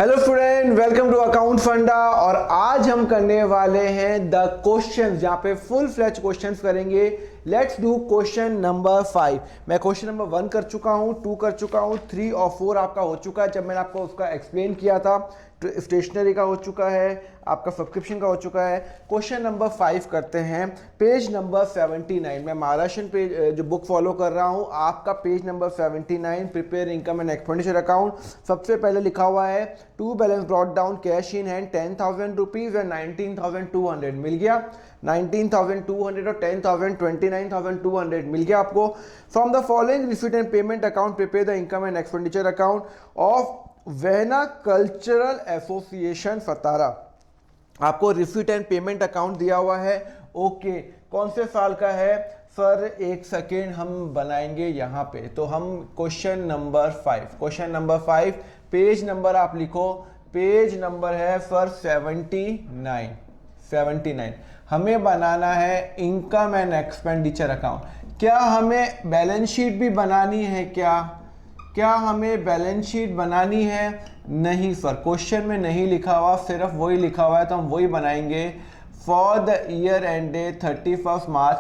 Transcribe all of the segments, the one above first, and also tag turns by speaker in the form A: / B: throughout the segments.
A: Hello student, welcome to account Funda. और आज हम करने वाले हैं द क्वेश्चंस, जहाँ पे फुल फ्लैच क्वेश्चंस करेंगे। Let's do question number 5। मैं क्वेश्चन नंबर 1 कर चुका हूँ, 2 कर चुका हूँ, 3 और 4 आपका हो चुका है जब मैंने आपको उसका एक्सप्लेन किया था। स्टेशनरी का हो चुका है, आपका सब्सक्रिप्शन का हो चुका है। क्वेश्चन नंबर 5 करते हैं, पेज नंबर 79। मैं महाराष्ट्र पेज जो बुक फॉलो कर रहा हूँ, आपका page number 79, prepare income and expenditure account. सबसे पहले लिखा हुआ है to balance brought down cash in hand 10,000 rupees और 19,200 मिल गया। 19,200 और 10,000 29,200 मिल गया आपको। From the following receipt and payment account prepare the income and expenditure account of vena cultural association सतारा। आपको रिसीट एंड पेमेंट अकाउंट दिया हुआ है। ओके, कौन से साल का है सर? एक सेकेंड, हम बनाएंगे यहाँ पे। तो हम क्वेश्चन नंबर 5 पेज नंबर आप लिखो। पेज नंबर है सर 79। हमें बनाना है इनकम एंड एक्सपेंडिचर अकाउंट। क्या हमें बैलेंस शीट भी बनानी है? क्या हमें बैलेंस शीट बनानी है? नहीं सर, क्वेश्चन में नहीं लिखा हुआ, सिर्फ वही लिखा हुआ है तो हम वही बनाएंगे। फॉर द ईयर एंडेड 31 मार्च,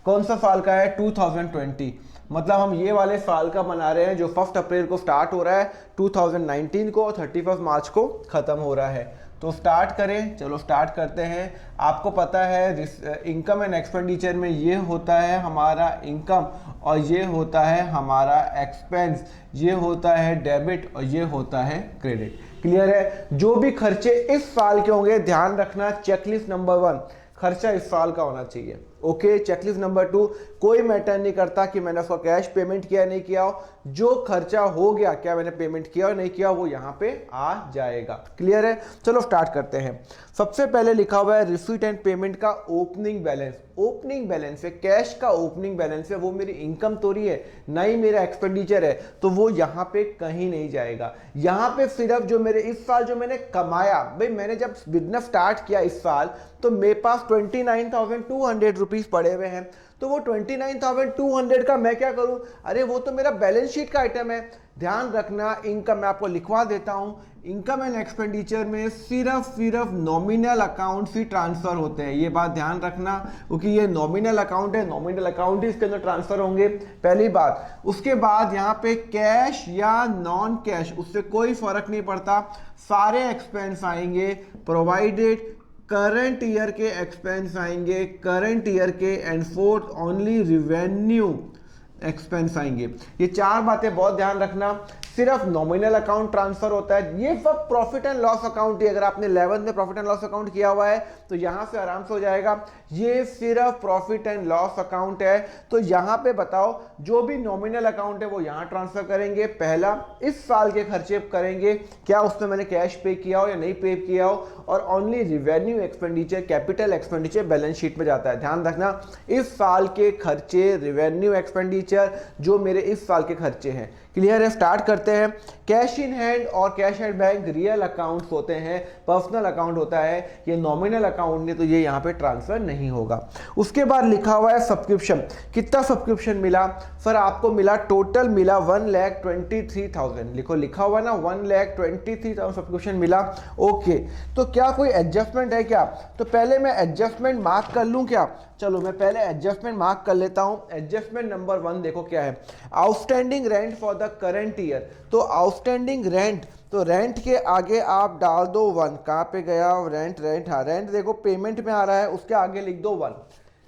A: कौन सा साल का है? 2020। मतलब हम ये वाले साल का बना रहे हैं जो 1 अप्रैल को स्टार्ट हो रहा है 2019 को और 31 मार्च को ख़त्म हो रहा है। तो स्टार्ट करें, चलो स्टार्ट करते हैं। आपको पता है इनकम एंड एक्सपेंडिचर में ये होता है हमारा इनकम और ये होता है हमारा एक्सपेंस, ये होता है डेबिट और ये होता है क्रेडिट। क्लियर है? जो भी खर्चे इस साल के होंगे, ध्यान रखना चेकलिस्ट नंबर 1 खर्चा इस साल का होना चाहिए। ओके, चेकलिस्ट नंबर 2 कोई मैटर नहीं करता कि मैंने उसका कैश पेमेंट किया नहीं किया हो, जो खर्चा हो गया, क्या मैंने पेमेंट किया और नहीं किया, वो यहाँ पे आ जाएगा। क्लियर है? चलो स्टार्ट करते हैं। सबसे पहले लिखा हुआ है रिसीट एंड पेमेंट का ओपनिंग बैलेंस। ओपनिंग बैलेंस है, कैश का ओपनिंग बैलेंस है, वो मेरी इनकम तो नहीं है, ना ही मेरा एक्सपेंडिचर है, तो वो यहाँ पे कहीं नहीं जाएगा। यहाँ पे सिर्फ जो मेरे इस साल जो मैंने कमाया, भाई मैंने जब बिजनेस स्टार्ट किया इस साल तो मेरे पास 29,200 रुपीज पड़े हुए हैं। तो वो 29,200 का मैं क्या करूं? अरे वो तो मेरा बैलेंस शीट का आइटम है। ध्यान रखना, इनकम मैं आपको लिखवा देता हूं। इनकम एंड एक्सपेंडिचर में सिर्फ नॉमिनल अकाउंट ही ट्रांसफर होते हैं, ये बात ध्यान रखना, क्योंकि ये नॉमिनल अकाउंट है, नॉमिनल अकाउंट ही इसके अंदर ट्रांसफर होंगे, पहली बात। उसके बाद यहाँ पे कैश या नॉन कैश उससे कोई फर्क नहीं पड़ता, सारे एक्सपेंस आएंगे प्रोवाइडेड करंट ईयर के एक्सपेंस आएंगे, करंट ईयर के, and fourth only revenue expense आएंगे। ये 4 बातें बहुत ध्यान रखना। सिर्फ नॉमिनल अकाउंट ट्रांसफर होता है, ये सब प्रॉफिट एंड लॉस अकाउंट ही। अगर आपने 11th में प्रॉफिट एंड लॉस अकाउंट किया हुआ है तो यहां से आराम से हो जाएगा। ये सिर्फ प्रॉफिट एंड लॉस अकाउंट है। तो यहां पे बताओ, जो भी नॉमिनल अकाउंट है वो यहां ट्रांसफर करेंगे। पहला, इस साल के खर्चे करेंगे, क्या उसमें मैंने कैश पे किया हो या नहीं पे किया हो, और only revenue expenditure, capital expenditure balance sheet में जाता है। ध्यान रखना, इस साल के खर्चे, रिवेन्यू एक्सपेंडिचर जो मेरे इस साल के खर्चे हैं। क्लियर है? स्टार्ट करते हैं। कैश इन हैंड और cash at bank real accounts होते हैं, पर्सनल अकाउंट होता है, ये नॉमिनल अकाउंट नहीं, तो ये यहाँ पे ट्रांसफर नहीं होगा। उसके बाद लिखा हुआ है सब्सक्रिप्शन। कितना सब्सक्रिप्शन मिला सर? आपको मिला, टोटल मिला 1,23,000। लिखा हुआ ना 1,23,000 सब्सक्रिप्शन मिला। ओके, तो क्या कोई एडजस्टमेंट है क्या? तो पहले मैं एडजस्टमेंट मार्क कर लूँ क्या? चलो मैं पहले एडजस्टमेंट मार्क कर लेता हूं। एडजस्टमेंट नंबर 1 देखो क्या है, outstanding rent for the current year. तो आउटस्टैंडिंग रेंट, तो रेंट के आगे आप डाल दो 1। कहां पे गया रेंट? हाँ, रेंट देखो पेमेंट में आ रहा है, उसके आगे लिख दो 1,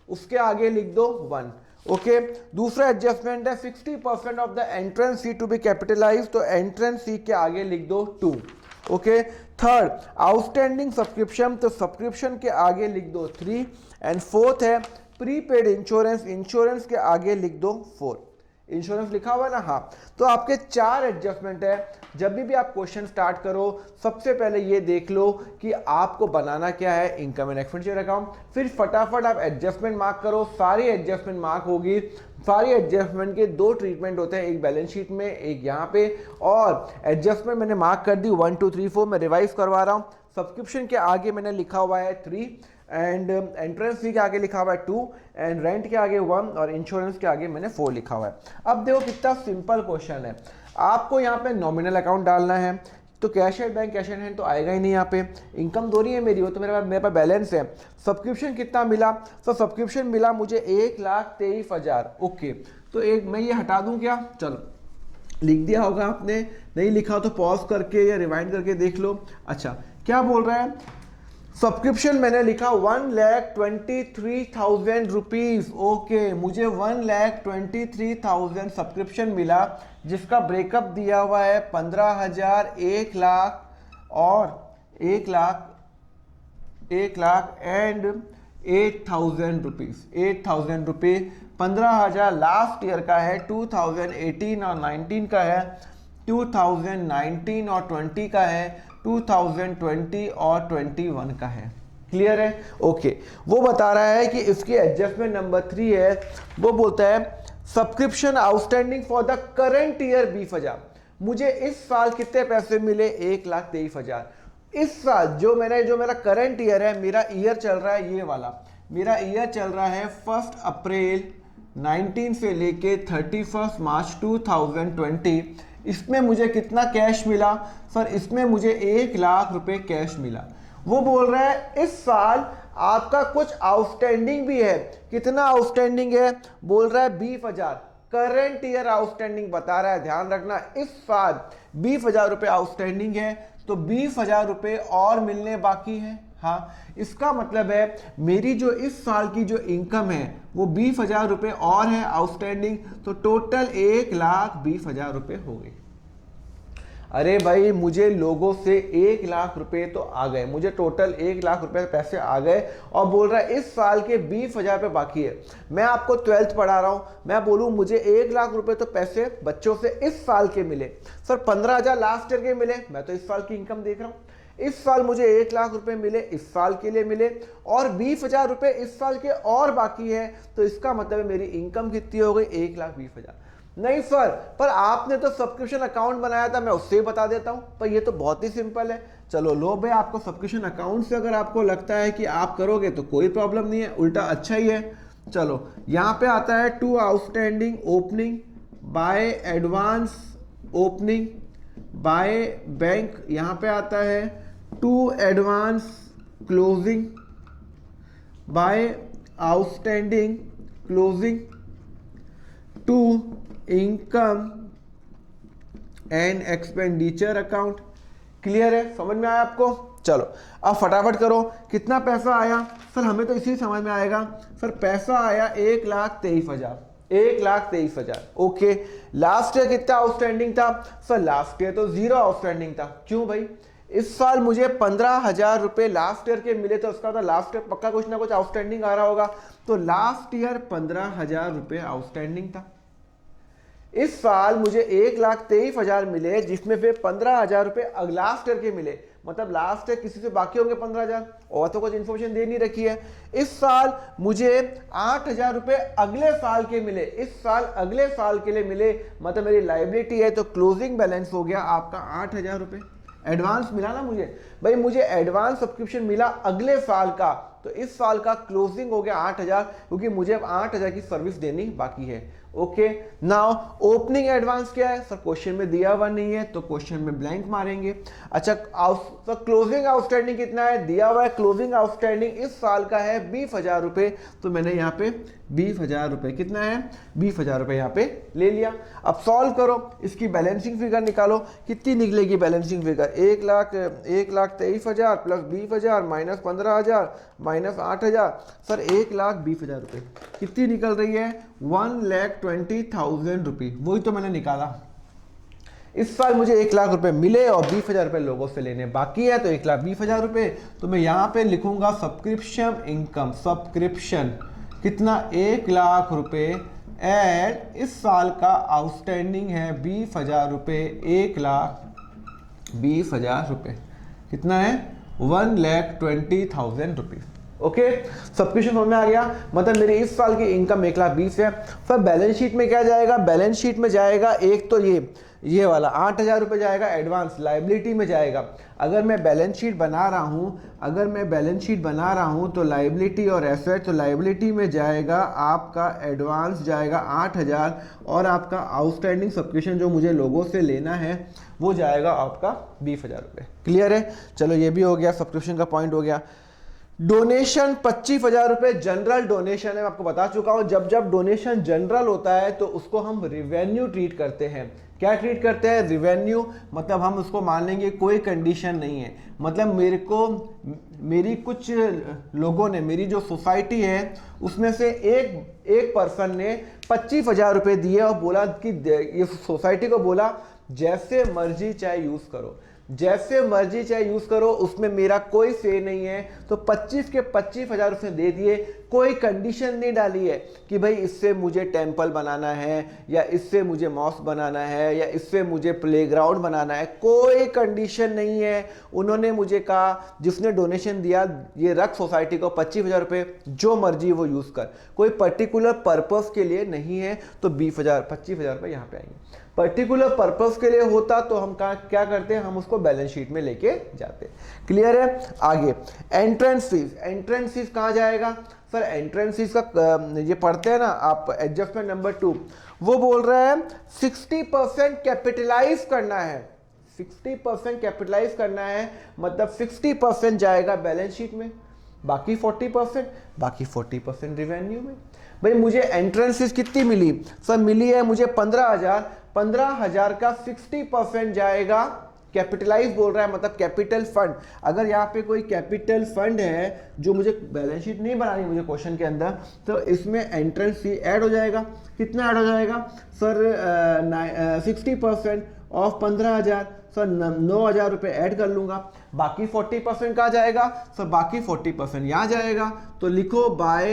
A: उसके आगे लिख दो 1। ओके, दूसरा एडजस्टमेंट है 60% of the entrance fee to be capitalise, तो एंट्रेंस फी के आगे लिख दो 2। ओके, थर्ड आउटस्टैंडिंग सब्सक्रिप्शन, तो सब्सक्रिप्शन के आगे लिख दो 3। एंड फोर्थ है प्रीपेड इंश्योरेंस, इंश्योरेंस के आगे लिख दो 4। इंश्योरेंस लिखा हुआ है ना? हाँ। तो आपके 4 एडजस्टमेंट है। जब भी आप क्वेश्चन स्टार्ट करो, सबसे पहले ये देख लो कि आपको बनाना क्या है, इनकम एंड एक्सपेंडिचर अकाउंट। फिर फटाफट आप एडजस्टमेंट मार्क करो, सारी एडजस्टमेंट मार्क होगी। सारी एडजस्टमेंट के 2 ट्रीटमेंट होते हैं, एक बैलेंस शीट में, एक यहाँ पे। और एडजस्टमेंट मैंने मार्क कर दी 1 2 3 4, मैं रिवाइज करवा रहा हूँ। सब्सक्रिप्शन के आगे मैंने लिखा हुआ है 3, एंड एंट्रेंस फी के आगे लिखा हुआ है 2, एंड रेंट के आगे 1, और इंश्योरेंस के आगे मैंने 4 लिखा हुआ है। अब देखो कितना सिंपल क्वेश्चन है। आपको यहाँ पे नॉमिनल अकाउंट डालना है, तो cash at bank cash at hand तो आएगा ही नहीं यहाँ पे। इनकम दो रही है मेरी, वो तो मेरे पास बैलेंस है। सब्सक्रिप्शन कितना मिला? तो सब्सक्रिप्शन मिला मुझे 1,23,000। ओके, तो एक मैं ये हटा दूं क्या? चलो, लिख दिया होगा आपने, नहीं लिखा तो पॉज करके या रिवाइंड करके देख लो। अच्छा, क्या बोल रहा है? सब्सक्रिप्शन मैंने लिखा 1,23,000 रुपीज। ओके, मुझे 1,23,000 सब्सक्रिप्शन मिला, जिसका ब्रेकअप दिया हुआ है 15,000, 1 लाख और 1 लाख एंड 8,000 रुपीज। 8,000 रुपये, 15,000 लास्ट ईयर का है, 2018 और 19 का है, 2019 और 20 का है, 2020 और 21 का है। क्लियर है? ओके, वो बता रहा है कि इसकी एडजस्टमेंट नंबर 3 है, वो बोलता है subscription outstanding for the current year 20,000। मुझे इस साल कितने पैसे मिले? 1,23,000। इस साल जो मेरा करंट ईयर है, मेरा ईयर चल रहा है ये वाला, मेरा ईयर चल रहा है 1 अप्रैल 19 से लेके 31 मार्च 2020। इसमें मुझे कितना कैश मिला? सर इसमें मुझे 1 लाख रुपए कैश मिला। वो बोल रहा है इस साल आपका कुछ आउटस्टैंडिंग भी है। कितना आउटस्टैंडिंग है? बोल रहा है 20,000। करंट ईयर आउटस्टैंडिंग बता रहा है, ध्यान रखना, इस साल 20,000 रुपए आउटस्टैंडिंग है, तो 20,000 रुपए और मिलने बाकी है। हाँ, इसका मतलब है मेरी जो इस साल की जो इनकम है वो 20,000 रुपए और है आउटस्टैंडिंग, तो टोटल 1,20,000 रुपए हो गई। अरे भाई, मुझे लोगों से 1 लाख रुपए तो आ गए, मुझे टोटल 1 लाख रुपए पैसे आ गए, और बोल रहा है इस साल के 20,000 रुपए बाकी है। मैं आपको 12th पढ़ा रहा हूं, मैं बोलूं मुझे 1 लाख रुपए तो पैसे बच्चों से इस साल के मिले। सर 15,000 लास्ट ईयर के मिले, मैं तो इस साल की इनकम देख रहा हूं। इस साल मुझे 1 लाख रुपए मिले, इस साल के लिए मिले, और 20,000 रुपए इस साल के और बाकी है, तो इसका मतलब है मेरी इनकम कितनी हो गई? 1,20,000। नहीं सर, पर आपने तो सब्सक्रिप्शन अकाउंट बनाया था, मैं उससे बता देता हूं। पर ये तो बहुत ही सिंपल है। चलो लो भाई, आपको सब्सक्रिप्शन अकाउंट से अगर आपको लगता है कि आप करोगे तो कोई प्रॉब्लम नहीं है, उल्टा अच्छा ही है। चलो, यहां पे आता है to outstanding opening by advance opening by bank, यहां पे आता है to advance closing by outstanding closing to income and expenditure account. Clear है? समझ में आया आपको? चलो अब फटाफट करो, कितना पैसा आया? सर हमें तो इसी समझ में आएगा। सर पैसा आया 1,23,000। 1,23,000। ओके, लास्ट ईयर कितना आउटस्टैंडिंग था? सर लास्ट ईयर तो 0 आउटस्टैंडिंग था। क्यों भाई? इस साल मुझे 15,000 रुपए लास्ट ईयर के मिले, तो उसका तो लास्ट ईयर पक्का कुछ ना कुछ आउटस्टैंडिंग आ रहा होगा, तो लास्ट ईयर 15,000 रुपए आउटस्टैंडिंग था। इस साल मुझे 1,23,000 मिले, जिसमें फिर 15,000 रुपए लास्ट ईयर के मिले, मतलब लास्ट ईयर किसी से बाकी होंगे 15,000, और तो कुछ इन्फॉर्मेशन दे नहीं रखी है। इस साल मुझे 8,000 रुपए अगले साल के मिले, इस साल अगले साल के लिए मिले, मतलब मेरी लायबिलिटी है, तो क्लोजिंग बैलेंस हो गया आपका 8,000 रुपए। एडवांस मिला ना मुझे भाई, मुझे एडवांस सब्सक्रिप्शन मिला अगले साल का, तो इस साल का क्लोजिंग हो गया 8,000, क्योंकि मुझे अब 8,000 की सर्विस देनी बाकी है। ओके, नाउ ओपनिंग एडवांस क्या है? सर क्वेश्चन में दिया हुआ नहीं है, तो क्वेश्चन में ब्लैंक मारेंगे। अच्छा, तो क्लोजिंग आउटस्टैंडिंग कितना है? दिया हुआ है, क्लोजिंग आउटस्टैंडिंग इस साल का है 20,000 रुपए, तो मैंने यहाँ पे 20,000 रुपए, कितना है? 20,000 रुपए यहाँ पे ले लिया। अब सॉल्व करो, इसकी बैलेंसिंग फिगर निकालो, कितनी निकलेगी balancing figure? 1,23,000 plus 20,000 minus 15,000 minus 8,000, sir 1,20,000 रुपए। कितनी निकल रही है? 1,20,000 रुपये। वही तो मैंने निकाला। इस साल मुझे 1 लाख रुपए मिले और 20,000 रुपए लोगों से लेने बाकी है, तो 1,20,000 रुपए। तो मैं यहाँ पे लिखूंगा सब्सक्रिप्शन इनकम, सब्सक्रिप्शन कितना? 1 लाख रुपए, एंड इस साल का आउटस्टैंडिंग है 20,000 रुपए। 1,20,000 रुपए कितना है? 1,20,000 रुपीज। ओके, सब्सक्रिप्शन समझ में आ गया, मतलब मेरी इस साल की इनकम 1,20,000 है। फिर बैलेंस शीट में क्या जाएगा? बैलेंस शीट में जाएगा एक तो ये ये वाला 8,000 रुपये जाएगा एडवांस लाइबिलिटी में जाएगा। अगर मैं बैलेंस शीट बना रहा हूँ, तो लाइबिलिटी और एसेट, तो लाइबिलिटी में जाएगा आपका एडवांस जाएगा 8,000 और आपका आउटस्टैंडिंग सब्सक्रिप्शन जो मुझे लोगों से लेना है वो जाएगा आपका 20,000 रुपये। क्लियर है? चलो ये भी हो गया, सब्सक्रिप्शन का पॉइंट हो गया। डोनेशन 25,000 रुपये जनरल डोनेशन है, मैं आपको बता चुका हूं। जब जब डोनेशन जनरल होता है तो उसको हम रिवेन्यू ट्रीट करते हैं। क्या ट्रीट करते हैं? रिवेन्यू। मतलब हम उसको मान लेंगे कोई कंडीशन नहीं है, मतलब मेरी कुछ लोगों ने, मेरी जो सोसाइटी है उसमें से एक पर्सन ने 25,000 रुपये दिए और बोला कि ये सोसाइटी को बोला जैसे मर्जी चाहे यूज करो, जैसे मर्जी चाहे यूज करो, उसमें मेरा कोई से नहीं है। तो 25 के 25,000 उसने दे दिए, कोई कंडीशन नहीं डाली है कि भाई इससे मुझे टेंपल बनाना है या इससे मुझे मॉस्क बनाना है या इससे मुझे प्लेग्राउंड बनाना है, कोई कंडीशन नहीं है। उन्होंने मुझे कहा जिसने डोनेशन दिया ये रख सोसाइटी को 25,000 रुपये, जो मर्जी वो यूज कर, कोई पर्टिकुलर पर्पस के लिए नहीं है। तो 25,000 रुपये यहाँ पे आएंगे। पर्टिकुलर पर्पस के लिए होता तो हम क्या करते हैं, हम उसको बैलेंस शीट में लेके जाते। क्लियर है? आगे एंट्रेंस फीस। एंट्रेंस फीस कहाँ जाएगा सर? एंट्रेंस फीस का ये पढ़ते हैं ना आप, एडजस्टमेंट नंबर 2, वो बोल रहा है 60% कैपिटलाइज करना है। 60% कैपिटलाइज करना है, मतलब 60% जाएगा बैलेंस शीट में, बाकी 40% रिवेन्यू में। भाई मुझे एंट्रेंस फीस कितनी मिली सर? मिली है मुझे 15,000। 15,000 का 60% जाएगा, कैपिटलाइज बोल रहा है मतलब कैपिटल फंड। अगर यहाँ पे कोई कैपिटल फंड है जो मुझे बैलेंस शीट नहीं बनानी मुझे क्वेश्चन के अंदर, तो इसमें एंट्रेंस फी ऐड हो जाएगा। कितना ऐड हो जाएगा सर? 60% ऑफ 15,000, सर 9,000 रुपये ऐड कर लूंगा। बाकी 40% कहाँ जाएगा सर? बाकी 40% यहाँ जाएगा। तो लिखो बाय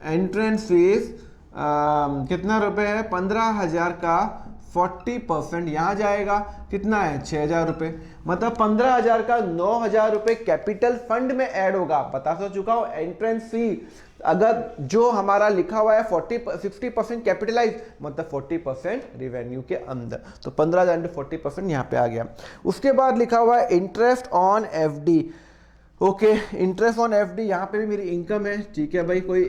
A: एंट्रेंस फीस कितना रुपए है? 15,000 का 40% यहाँ जाएगा। कितना है? 6,000 रुपये। मतलब 15,000 का 9,000 रुपये कैपिटल फंड में ऐड होगा। बता तो चुका हूँ एंट्रेंस फी अगर जो हमारा लिखा हुआ है 60% कैपिटलाइज, मतलब 40% रिवेन्यू के अंदर। तो 15,000 इंटू 40% यहाँ पे आ गया। उसके बाद लिखा हुआ है interest on FD. Okay, interest on FD, यहाँ पे भी मेरी इनकम है। ठीक है भाई, कोई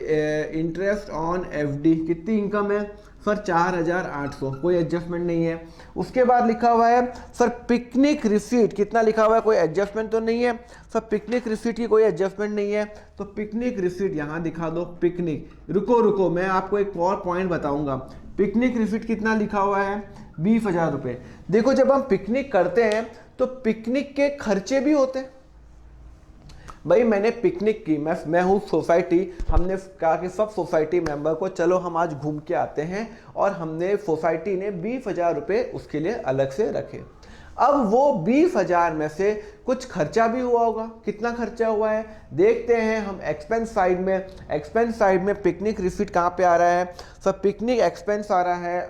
A: इंटरेस्ट ऑन एफडी कितनी इनकम है सर? 4,800, कोई एडजस्टमेंट नहीं है। उसके बाद लिखा हुआ है सर पिकनिक रिसीट, कितना लिखा हुआ है? कोई एडजस्टमेंट तो नहीं है सर। पिकनिक रिसीट की कोई एडजस्टमेंट नहीं है, तो पिकनिक रिसीट यहाँ दिखा दो। पिकनिक, रुको मैं आपको एक और पॉइंट बताऊंगा। पिकनिक रिसीट कितना लिखा हुआ है? 20,000 रुपये। देखो जब हम पिकनिक करते हैं तो पिकनिक के खर्चे भी होते हैं। भाई मैंने पिकनिक की, मैं हूँ सोसाइटी, हमने कहा कि सब सोसाइटी मेंबर को चलो हम आज घूम के आते हैं, और हमने सोसाइटी ने 20,000 रुपये उसके लिए अलग से रखे। अब वो 20,000 में से कुछ खर्चा भी हुआ होगा। कितना खर्चा हुआ है देखते हैं हम एक्सपेंस साइड में। एक्सपेंस साइड में पिकनिक रिसीट कहाँ पे आ रहा है सर? पिकनिक एक्सपेंस आ रहा है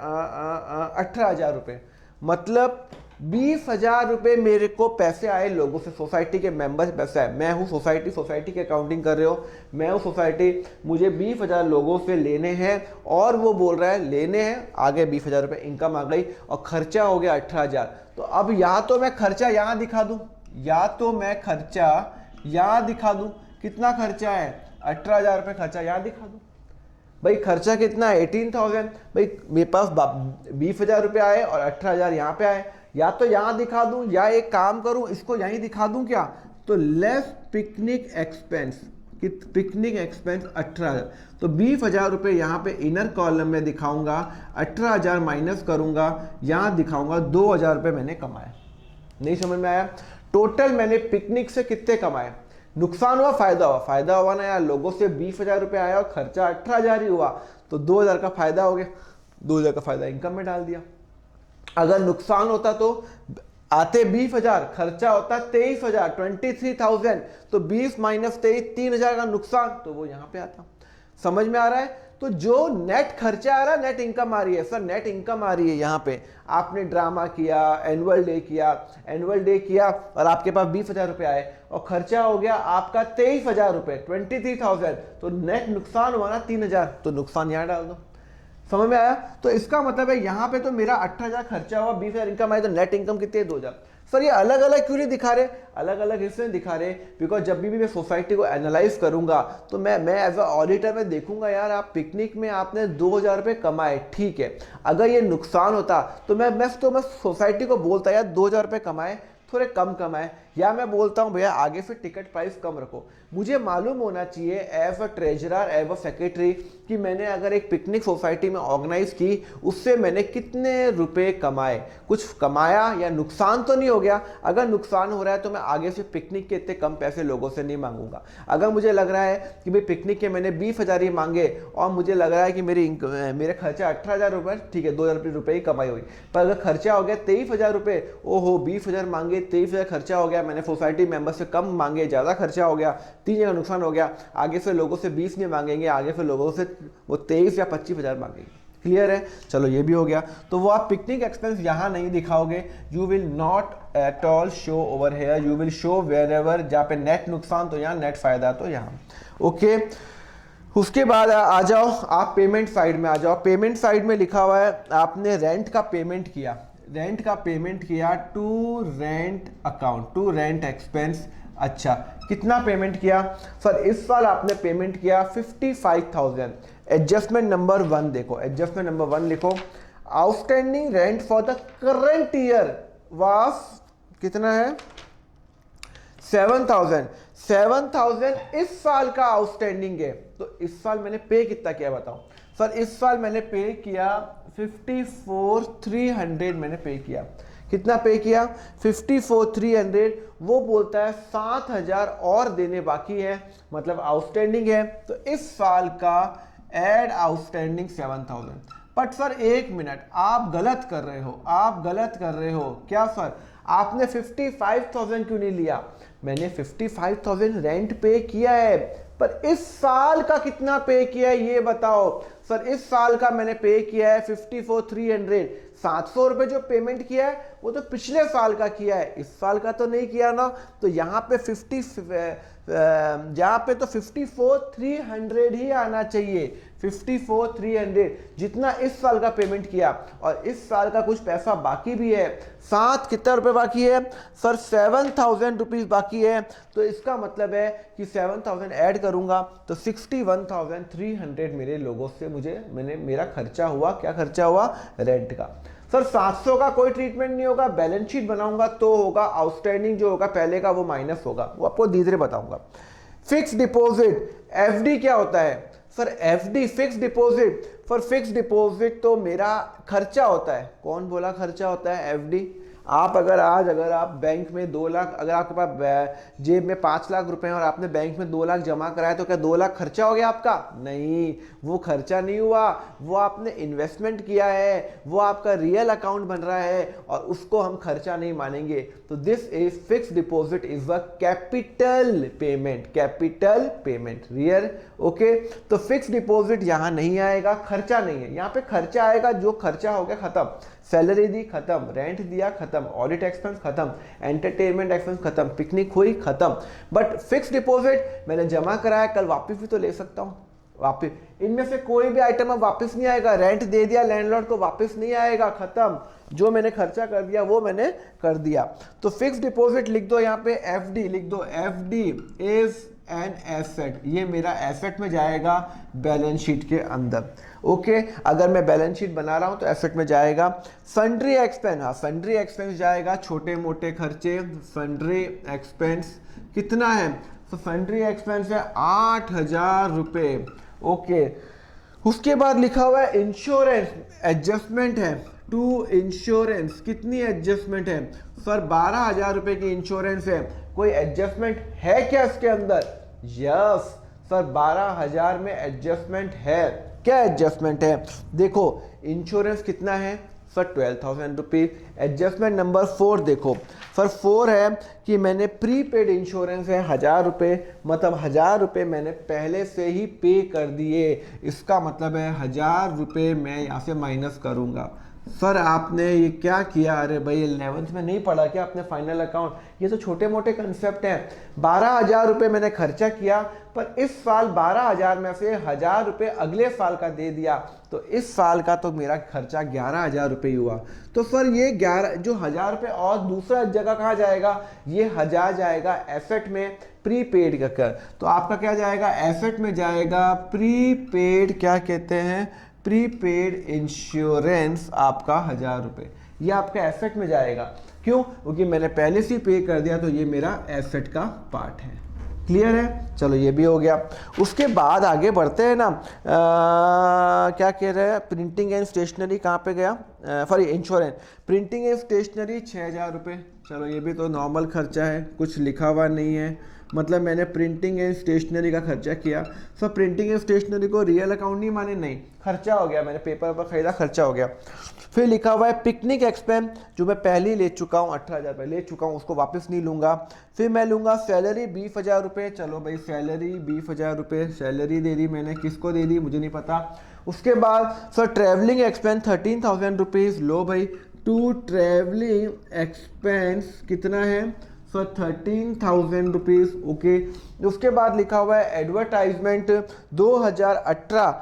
A: 18,000 रुपये। मतलब 20,000 रुपये मेरे को पैसे आए लोगों से, सोसाइटी के मेंबर से पैसे आए। मैं हूँ सोसाइटी की अकाउंटिंग कर रहे हो, मैं हूँ सोसाइटी, मुझे 20,000 लोगों से लेने हैं और वो बोल रहा है लेने हैं, आगे 20,000 रुपये इनकम आ गई और खर्चा हो गया 18,000। तो अब या तो मैं खर्चा यहाँ दिखा दूँ, या तो मैं खर्चा यहाँ दिखा दूँ। कितना खर्चा है? 18,000 रुपये खर्चा यहाँ दिखा दूँ। भाई खर्चा कितना है? 18,000। भाई मेरे पास 20,000 रुपये आए और 18,000 यहाँ पे आए। या तो यहाँ दिखा दूं या एक काम करूं इसको यहीं दिखा दूं क्या? तो less picnic expense, picnic expense 18,000। तो 20,000 रुपये यहाँ पे इनर कॉलम में दिखाऊंगा, 18,000 माइनस करूंगा, यहाँ दिखाऊंगा 2,000 रुपये मैंने कमाए। नहीं समझ में आया? टोटल मैंने पिकनिक से कितने कमाए? नुकसान हुआ फायदा हुआ? फायदा हुआ ना यार, लोगों से 20,000 रुपये आया और खर्चा 18,000 ही हुआ, तो 2,000 का फायदा हो गया। 2,000 का फायदा इनकम में डाल दिया। अगर नुकसान होता तो आते 20,000, खर्चा होता 23,000, 23,000, तो 20 माइनस 23, 3,000 का नुकसान, तो वो यहाँ पे आता। समझ में आ रहा है? तो जो नेट खर्चा आ रहा है नेट इनकम आ रही है। सर नेट इनकम आ रही है यहाँ पे, आपने ड्रामा किया, एनुअल डे किया और आपके पास 20,000 रुपये आए और खर्चा हो गया आपका 23,000 रुपये, 23,000, तो नेट नुकसान हुआ ना 3,000, तो नुकसान यहाँ डाल दो। समझ में आया? तो इसका मतलब है यहाँ पे तो मेरा 18,000 खर्चा हुआ, 20,000 इनकम आई, तो नेट इनकम कितनी है? 2,000। सर ये अलग अलग क्यों नहीं दिखा रहे? अलग अलग इसलिए दिखा रहे बिकॉज जब भी मैं सोसाइटी को एनालाइज करूंगा तो मैं एज अ ऑडिटर में देखूंगा यार आप पिकनिक में आपने 2,000 रुपये कमाए, ठीक है, अगर ये नुकसान होता तो मैं सोसाइटी को बोलता यार 2,000 रुपये कमाए, थोड़े कम कमाए, या मैं बोलता हूँ भैया आगे से टिकट प्राइस कम रखो। मुझे मालूम होना चाहिए as a treasurer, as a secretary कि मैंने अगर एक पिकनिक सोसाइटी में ऑर्गेनाइज की उससे मैंने कितने रुपए कमाए, कुछ कमाया या नुकसान तो नहीं हो गया। अगर नुकसान हो रहा है तो मैं आगे से पिकनिक के इतने कम पैसे लोगों से नहीं मांगूंगा। अगर मुझे लग रहा है कि भाई पिकनिक के मैंने 20,000 ही मांगे और मुझे लग रहा है कि मेरे खर्चा 18,000 रुपये, ठीक है 2,000 रुपये ही कमाई हुई, पर अगर खर्चा हो गया 23,000 रुपये, ओहो 20,000 मांगे 23,000 खर्चा हो गया, मैंने सोसाइटी मेंबर से कम मांगे, ज़्यादा खर्चा हो गया, 3,000 का नुकसान हो गया, आगे से लोगों से 20 नहीं मांगेंगे, आगे से लोगों से वो 23 या 25,000 मांगेंगे। क्लियर है? चलो ये भी हो गया। तो वो आप पिकनिक एक्सपेंस यहाँ नहीं दिखाओगे, you will not at all show over here, you will show where ever, जहाँ पे नेट नुकसान तो यहाँ, नेट फायदा तो यहाँ। ओके, उसके बाद आ जाओ आप पेमेंट साइड में आ जाओ। पेमेंट साइड में लिखा हुआ है आपने रेंट का पेमेंट किया, रेंट का पेमेंट किया to rent account, to rent expense. अच्छा कितना पेमेंट किया? सर इस साल आपने पेमेंट किया 55,000। एडजस्टमेंट नंबर 1 देखो, एडजस्टमेंट नंबर 1 लिखो, outstanding rent for the current year was कितना है? 7,000। 7,000 इस साल का आउटस्टैंडिंग है, तो इस साल मैंने पे कितना किया बताओ? सर इस साल मैंने पे किया 54,300 मैंने पे किया। कितना पे किया? 54,300। वो बोलता है 7,000 और देने बाकी है, मतलब आउटस्टैंडिंग है, तो इस साल का एड आउटस्टैंडिंग 7,000। बट सर एक मिनट, आप गलत कर रहे हो, आप गलत कर रहे हो। क्या सर? आपने 55,000 क्यों नहीं लिया? मैंने 55,000 रेंट पे किया है, पर इस साल का कितना पे किया है ये बताओ? सर इस साल का मैंने पे किया है 54,300। 700 रुपये जो पेमेंट किया है वो तो पिछले साल का किया है, इस साल का तो नहीं किया ना। तो यहाँ पे 54,300 ही आना चाहिए, 54,300 जितना इस साल का पेमेंट किया, और इस साल का कुछ पैसा बाकी भी है। कितना रुपए बाकी है? सर 7,000 रुपीज बाकी है, तो इसका मतलब है कि 7,000 ऐड करूंगा तो 61,300 मेरे लोगों से मेरा खर्चा हुआ। क्या खर्चा हुआ? रेंट का। सर 700 का कोई ट्रीटमेंट नहीं होगा, बैलेंस शीट बनाऊंगा तो होगा, आउटस्टैंडिंग जो होगा पहले का वो माइनस होगा, वो आपको धीरे बताऊंगा। फिक्स डिपॉजिट, एफडी क्या होता है? Sir FD fix deposit, for fix deposit तो मेरा खर्चा होता है। कौन बोला खर्चा होता है? एफडी। अगर आप बैंक में 2 लाख, अगर आपके पास जेब में 5 लाख रुपए हैं और आपने बैंक में 2 लाख जमा कराया, तो क्या 2 लाख खर्चा हो गया आपका? नहीं, वो खर्चा नहीं हुआ, वो आपने इन्वेस्टमेंट किया है, वो आपका रियल अकाउंट बन रहा है और उसको हम खर्चा नहीं मानेंगे। तो this is fix deposit is a capital payment, capital payment real. Okay, तो फिक्स डिपॉजिट यहां नहीं आएगा, खर्चा नहीं है। यहां पे खर्चा आएगा, जो खर्चा हो गया खत्म, सैलरी दी खत्म, रेंट दिया खत्म, ऑडिट एक्सपेंस खत्म, एंटरटेनमेंट एक्सपेंस खत्म, पिकनिक हुई खत्म। बट फिक्स डिपॉजिट मैंने जमा कराया, कल वापस भी तो ले सकता हूं। वापस इनमें से कोई भी आइटम अब वापस नहीं आएगा। रेंट दे दिया लैंडलॉर्ड को, वापस नहीं आएगा, खत्म। जो मैंने खर्चा कर दिया वो मैंने कर दिया। तो फिक्स डिपॉजिट लिख दो, यहाँ पे एफडी लिख दो, एफडी इज एन एसेट, ये मेरा एसेट में जाएगा बैलेंस शीट के अंदर। ओके, अगर मैं बैलेंस शीट बना रहा हूं तो एसेट में जाएगा। सन्ड्री एक्सपेंस, हाँ सन्ड्री एक्सपेंस जाएगा, छोटे मोटे खर्चे। सन्ड्री एक्सपेंस कितना है? तो सन्ड्री एक्सपेंस है 8,000 रुपये। ओके, उसके बाद लिखा हुआ है इंश्योरेंस, एडजस्टमेंट है टू इंश्योरेंस। कितनी एडजस्टमेंट है? सर 12,000 रुपये की इंश्योरेंस है। कोई एडजस्टमेंट है क्या इसके अंदर? यस सर, 12,000 में एडजस्टमेंट है। क्या एडजस्टमेंट है? देखो इंश्योरेंस कितना है? Sir 12,000 rupees. एडजस्टमेंट नंबर 4 देखो सर, 4 है कि मैंने प्रीपेड इंश्योरेंस है 1,000 रुपये, मतलब 1,000 रुपये मैंने पहले से ही पे कर दिए। इसका मतलब है 1,000 रुपये मैं यहाँ से माइनस करूँगा। सर आपने ये क्या किया? अरे भाई 11th में नहीं पढ़ा क्या आपने फाइनल अकाउंट? ये तो छोटे मोटे कंसेप्ट हैं। 12,000 रुपये मैंने खर्चा किया, पर इस साल 12,000 में से 1,000 रुपये अगले साल का दे दिया, तो इस साल का तो मेरा खर्चा 11,000 रुपये हुआ। तो सर ये 11 जो 1,000 रुपये और दूसरा जगह कहाँ जाएगा? ये 1,000 जाएगा एसेट में प्रीपेड का कर। तो आपका क्या जाएगा? एसेट में जाएगा प्रीपेड, क्या कहते हैं, प्रीपेड इंश्योरेंस आपका 1,000 रुपये, ये आपका एसेट में जाएगा। क्यों? क्योंकि मैंने पहले से पे कर दिया, तो ये मेरा एसेट का पार्ट है। क्लियर है? चलो ये भी हो गया। उसके बाद आगे बढ़ते हैं ना, क्या कह रहे हैं, प्रिंटिंग एंड स्टेशनरी कहाँ पे गया? Sorry insurance. Printing and stationery 6,000 रुपये। चलो ये भी तो नॉर्मल खर्चा है, कुछ लिखा हुआ नहीं है, मतलब मैंने प्रिंटिंग एंड स्टेशनरी का खर्चा किया। सर प्रिंटिंग एंड स्टेशनरी को रियल अकाउंट नहीं माने? नहीं, खर्चा हो गया, मैंने पेपर पर खरीदा, खर्चा हो गया। फिर लिखा हुआ है पिकनिक एक्सपेंस, जो मैं पहले ही ले चुका हूँ, 18,000 रुपये ले चुका हूँ, उसको वापस नहीं लूँगा। फिर मैं लूँगा सैलरी 20,000 रुपये। चलो भाई सैलरी 20,000 रुपये, सैलरी दे दी मैंने, किसको दे दी मुझे नहीं पता। उसके बाद सर ट्रैवलिंग एक्सपेंस 13,000 रुपीज़। लो भाई, टू ट्रैवलिंग एक्सपेंस कितना है? Sir 13,000 rupees. ओके। उसके बाद लिखा हुआ है एडवर्टाइजमेंट 2018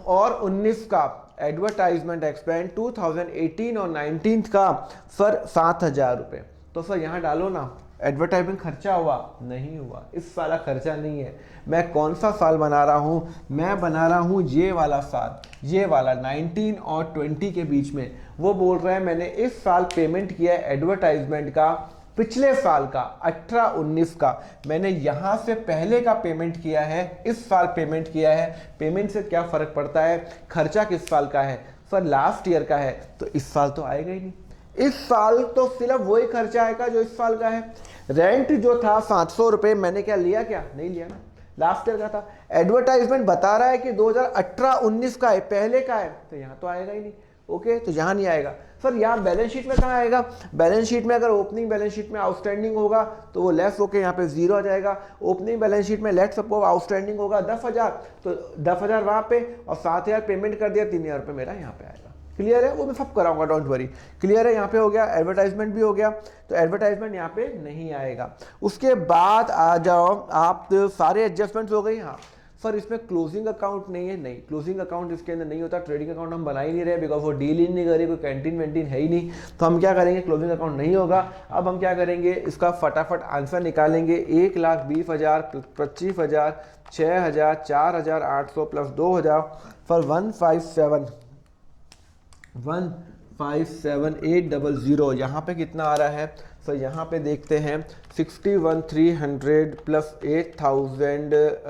A: और 19 का एडवर्टाइजमेंट एक्सपेंस 2018 और 19 का सर 7,000 रुपये। तो सर यहाँ डालो ना, एडवर्टाइजमेंट खर्चा हुआ? नहीं हुआ, इस साल खर्चा नहीं है। मैं कौन सा साल बना रहा हूँ? मैं बना रहा हूँ ये वाला साल, ये वाला 19 और 20 के बीच में। वो बोल रहा है मैंने इस साल पेमेंट किया है एडवर्टाइजमेंट का, पिछले साल का 18-19 का मैंने यहाँ से पहले का पेमेंट किया है, इस साल पेमेंट किया है। पेमेंट से क्या फ़र्क पड़ता है? खर्चा किस साल का है? सर लास्ट ईयर का है, तो इस साल तो आएगा ही नहीं। इस साल तो सिर्फ वही खर्चा आएगा जो इस साल का है। रेंट जो था 700 रुपये, मैंने क्या लिया? क्या नहीं लिया ना, लास्ट ईयर का था। एडवर्टाइजमेंट बता रहा है कि 2018-19 का है, पहले का है, तो यहाँ तो आएगा ही नहीं। ओके, तो यहाँ नहीं आएगा। सर यहाँ बैलेंस शीट में कहाँ आएगा? बैलेंस शीट में अगर ओपनिंग बैलेंस शीट में आउटस्टैंडिंग होगा तो वो लेस होके यहाँ पे 0 आ जाएगा। ओपनिंग बैलेंस शीट में लेट सपोज आउटस्टैंडिंग होगा 10,000, तो 10,000 वहाँ पे और 7,000 पेमेंट कर दिया, 3,000 रुपये मेरा यहाँ पे आएगा। क्लियर है? वो मैं सब कराऊंगा, डोंट वरी। क्लियर है? यहाँ पे हो गया, एडवर्टाइजमेंट भी हो गया, तो एडवर्टाइजमेंट यहाँ पे नहीं आएगा। उसके बाद आ जाओ आप, सारे एडजस्टमेंट्स हो गई। हाँ सर इसमें क्लोजिंग अकाउंट नहीं है, नहीं क्लोजिंग अकाउंट इसके अंदर नहीं होता। ट्रेडिंग अकाउंट हम बना ही नहीं रहे, बिकॉज वो डील ही नहीं करे, कोई कैंटीन वैंटीन है ही नहीं, तो हम क्या करेंगे, क्लोजिंग अकाउंट नहीं होगा। अब हम क्या करेंगे, इसका फटाफट आंसर निकालेंगे। 1,20,000 25,000 6,000 4,800 प्लस 2,000 फॉर 157,800। यहाँ पे कितना आ रहा है? सर यहाँ पे देखते हैं 61,300 plus 8,000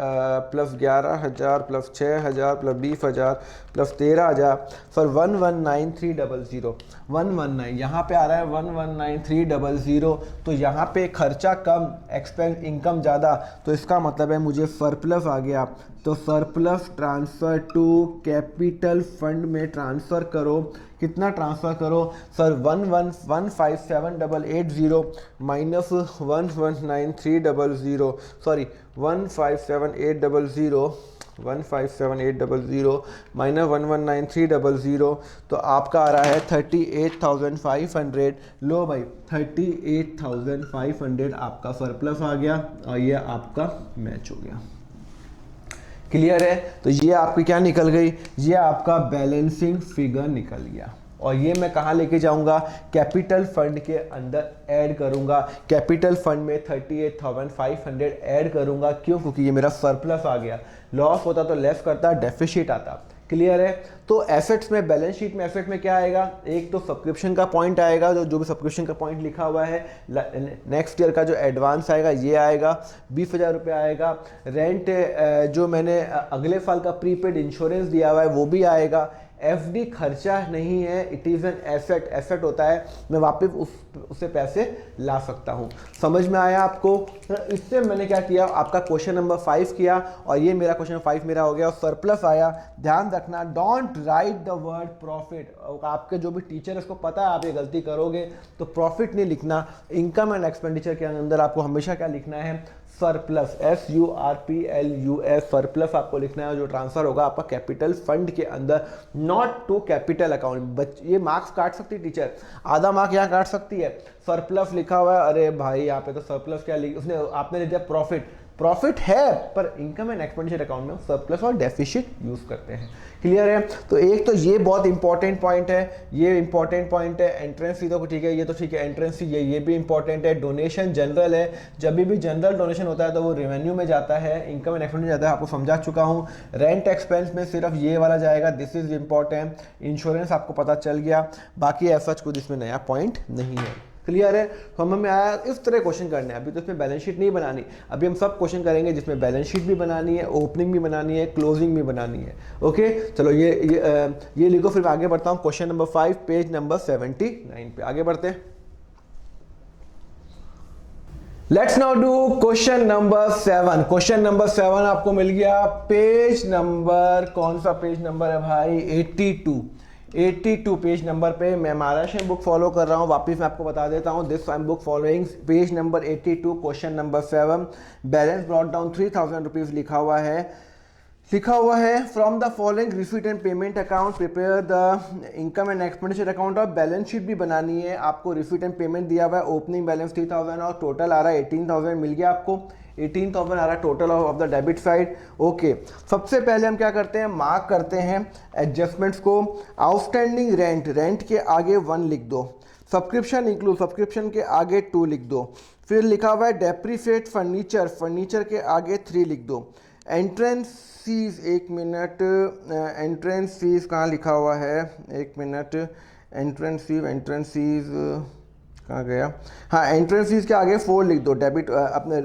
A: plus 11,000 plus 6,000 plus 20,000 plus 13,000 sir 119,300। 119 यहाँ पे आ रहा है 119,300। तो यहाँ पे खर्चा कम, एक्सपेंस इनकम ज़्यादा, तो इसका मतलब है मुझे सरप्लस आ गया। तो surplus transfer to capital fund में ट्रांसफ़र करो। कितना ट्रांसफ़र करो सर? 157,880 माइनस 119,300, सॉरी 157,800 माइनस 119,300, तो आपका आ रहा है 38,500। लो भाई 38,500 आपका सरप्लस आ गया और ये आपका मैच हो गया। क्लियर है? तो ये आपकी क्या निकल गई? ये आपका बैलेंसिंग फिगर निकल गया। और ये मैं कहाँ लेके जाऊंगा? कैपिटल फंड के अंदर ऐड करूंगा। कैपिटल फंड में 38,500 ऐड करूंगा। क्यों? क्योंकि ये मेरा सरप्लस आ गया। लॉस होता तो लेस करता, डेफिसिट आता। क्लियर है? तो एसेट्स में, बैलेंस शीट में एसेट में क्या आएगा? एक तो सब्सक्रिप्शन का पॉइंट आएगा, जो भी सब्सक्रिप्शन का पॉइंट लिखा हुआ है। नेक्स्ट ईयर का जो एडवांस आएगा ये आएगा, 20,000 रुपये आएगा। रेंट जो मैंने अगले साल का प्रीपेड इंश्योरेंस दिया हुआ है वो भी आएगा। एफडी खर्चा नहीं है, it is an asset. Asset होता है मैं वापस उससे पैसे ला सकता हूँ। समझ में आया आपको? इससे मैंने क्या किया, आपका क्वेश्चन नंबर 5 किया और ये मेरा क्वेश्चन 5 मेरा हो गया और सरप्लस आया। ध्यान रखना, don't write the word profit. आपके जो भी टीचर है उसको पता है आप ये गलती करोगे, तो प्रॉफिट नहीं लिखना। इनकम एंड एक्सपेंडिचर के अंदर आपको हमेशा क्या लिखना है? सरप्लस, SURPLUS, सरप्लस आपको लिखना है जो ट्रांसफर होगा आपका कैपिटल फंड के अंदर, नॉट टू कैपिटल अकाउंट। ये मार्क्स काट सकती है टीचर, आधा मार्क यहाँ काट सकती है। सरप्लस लिखा हुआ है, अरे भाई यहाँ पे तो सरप्लस क्या लिखा उसने, आपने लिख दिया प्रॉफिट, प्रॉफिट है पर इनकम एंड एक्सपेंडिचर अकाउंट में सरप्लस और डेफिसिट यूज करते हैं। क्लियर है? तो एक तो ये बहुत इंपॉर्टेंट पॉइंट है, ये इंपॉर्टेंट पॉइंट है। एंट्रेंस फी तो ठीक है, ये तो ठीक है, एंट्रेंस फी ये भी इंपॉर्टेंट है। डोनेशन जनरल है, जब भी जनरल डोनेशन होता है तो वो रेवेन्यू में जाता है, इनकम एंड एक्सपेंडिचर जाता है, आपको समझा चुका हूँ। रेंट एक्सपेंस में सिर्फ ये वाला जाएगा, दिस इज इंपॉर्टेंट। इंश्योरेंस आपको पता चल गया, बाकी ऐसा कुछ इसमें नया पॉइंट नहीं है। क्लियर है? तो हमें आया इस तरह क्वेश्चन करने हैं। अभी तो इसमें बैलेंस शीट नहीं बनानी, अभी हम सब क्वेश्चन करेंगे जिसमें बैलेंस शीट भी बनानी है, ओपनिंग भी बनानी है, क्लोजिंग भी बनानी है। ओके, चलो ये लिखो, फिर मैं आगे बढ़ता हूँ। क्वेश्चन नंबर 5 पेज नंबर 79 पे आगे बढ़ते हैं। Let's now do question number 7। Question number 7 आपको मिल गया पेज नंबर, कौन सा पेज नंबर है भाई? 82 पेज नंबर पे। मैं महाराष्ट्र बुक फॉलो कर रहा हूँ, वापिस मैं आपको बता देता हूँ, this I am book following page number 82 question number 7। Balance brought down 3000 rupees लिखा हुआ है from the following receipt and payment account, prepare the income and expenditure account. और बैलेंस शीट भी बनानी है आपको। रिसीट एंड पेमेंट दिया हुआ है, ओपनिंग बैलेंस 3000 और टोटल आ रहा है 18000 मिल गया आपको। 18000 आ रहा है total of the debit side. Okay, सबसे पहले हम क्या करते हैं, मार्क करते हैं एडजस्टमेंट्स को। आउटस्टैंडिंग रेंट के आगे 1 लिख दो। सब्सक्रिप्शन इंक्लूड, सब्सक्रिप्शन के आगे 2 लिख दो। फिर लिखा हुआ है डेप्रीशिएट फर्नीचर के आगे 3 लिख दो। एंट्रेंस फीस, एक मिनट, एंट्रेंस फीस कहाँ लिखा हुआ है, एक मिनट, एंट्रेंस फीस कहाँ गया? हाँ, एंट्रेंस फीस के आगे 4 लिख दो। डेबिट अपने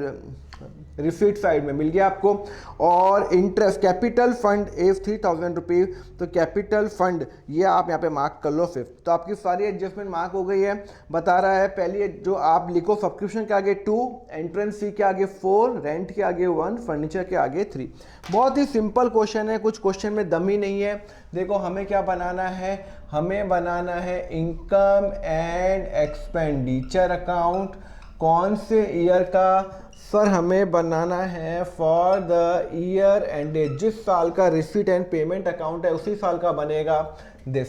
A: रिसीट साइड में मिल गया आपको। और interest, capital fund is 3000 rupees, तो कैपिटल फंड ये आप यहाँ पे मार्क कर लो 5। तो आपकी सारी एडजस्टमेंट मार्क हो गई है। बता रहा है पहले जो आप लिखो, सब्सक्रिप्शन के आगे 2, एंट्रेंस फी के आगे 4, रेंट के आगे 1, फर्नीचर के आगे 3। बहुत ही सिंपल क्वेश्चन है, कुछ क्वेश्चन में दम ही नहीं है। देखो हमें क्या बनाना है, हमें बनाना है इनकम एंड एक्सपेंडिचर अकाउंट। कौन से ईयर का सर? हमें बनाना है फॉर द ईयर एंडेड, जिस साल का रिसीट एंड पेमेंट अकाउंट है उसी साल का बनेगा दिस।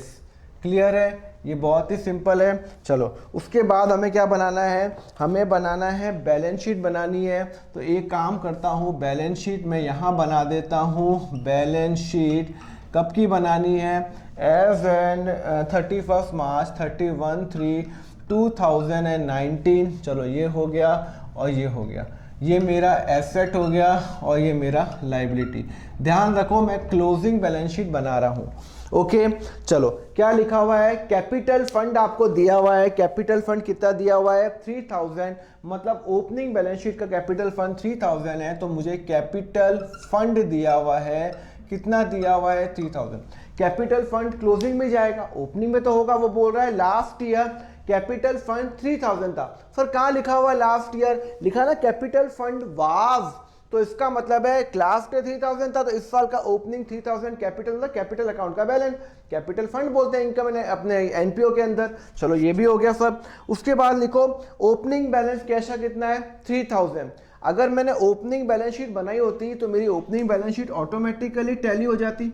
A: क्लियर है? ये बहुत ही सिंपल है। चलो उसके बाद हमें क्या बनाना है, हमें बनाना है बैलेंस शीट बनानी है। तो एक काम करता हूँ, बैलेंस शीट मैं यहाँ बना देता हूँ। बैलेंस शीट कब की बनानी है? एज एन 31 मार्च 31/3/2019। चलो ये हो गया और ये हो गया, ये मेरा एसेट हो गया और ये मेरा लाइबिलिटी। ध्यान रखो मैं क्लोजिंग बैलेंस शीट बना रहा हूँ। ओके, चलो क्या लिखा हुआ है, कैपिटल फंड आपको दिया हुआ है। कैपिटल फंड कितना दिया हुआ है? 3000, मतलब ओपनिंग बैलेंस शीट का कैपिटल फंड 3000 है, तो मुझे कैपिटल फंड दिया हुआ है। कितना दिया हुआ है? 3000। कैपिटल फंड क्लोजिंग में जाएगा, ओपनिंग में तो होगा। वो बोल रहा है लास्ट ईयर कैपिटल फंड 3000 था। सर कहाँ लिखा हुआ है लास्ट ईयर? लिखा ना कैपिटल फंड वाज, तो इसका मतलब है लास्ट ईयर 3000 था, तो इस साल का ओपनिंग 3000 कैपिटल था, कैपिटल अकाउंट का बैलेंस। कैपिटल फंड बोलते हैं इनकम अपने एनपीओ के अंदर। चलो ये भी हो गया सब। उसके बाद लिखो ओपनिंग बैलेंस कैश का कितना है? 3000। अगर मैंने ओपनिंग बैलेंस शीट बनाई होती तो मेरी opening balance sheet automatically tally हो जाती।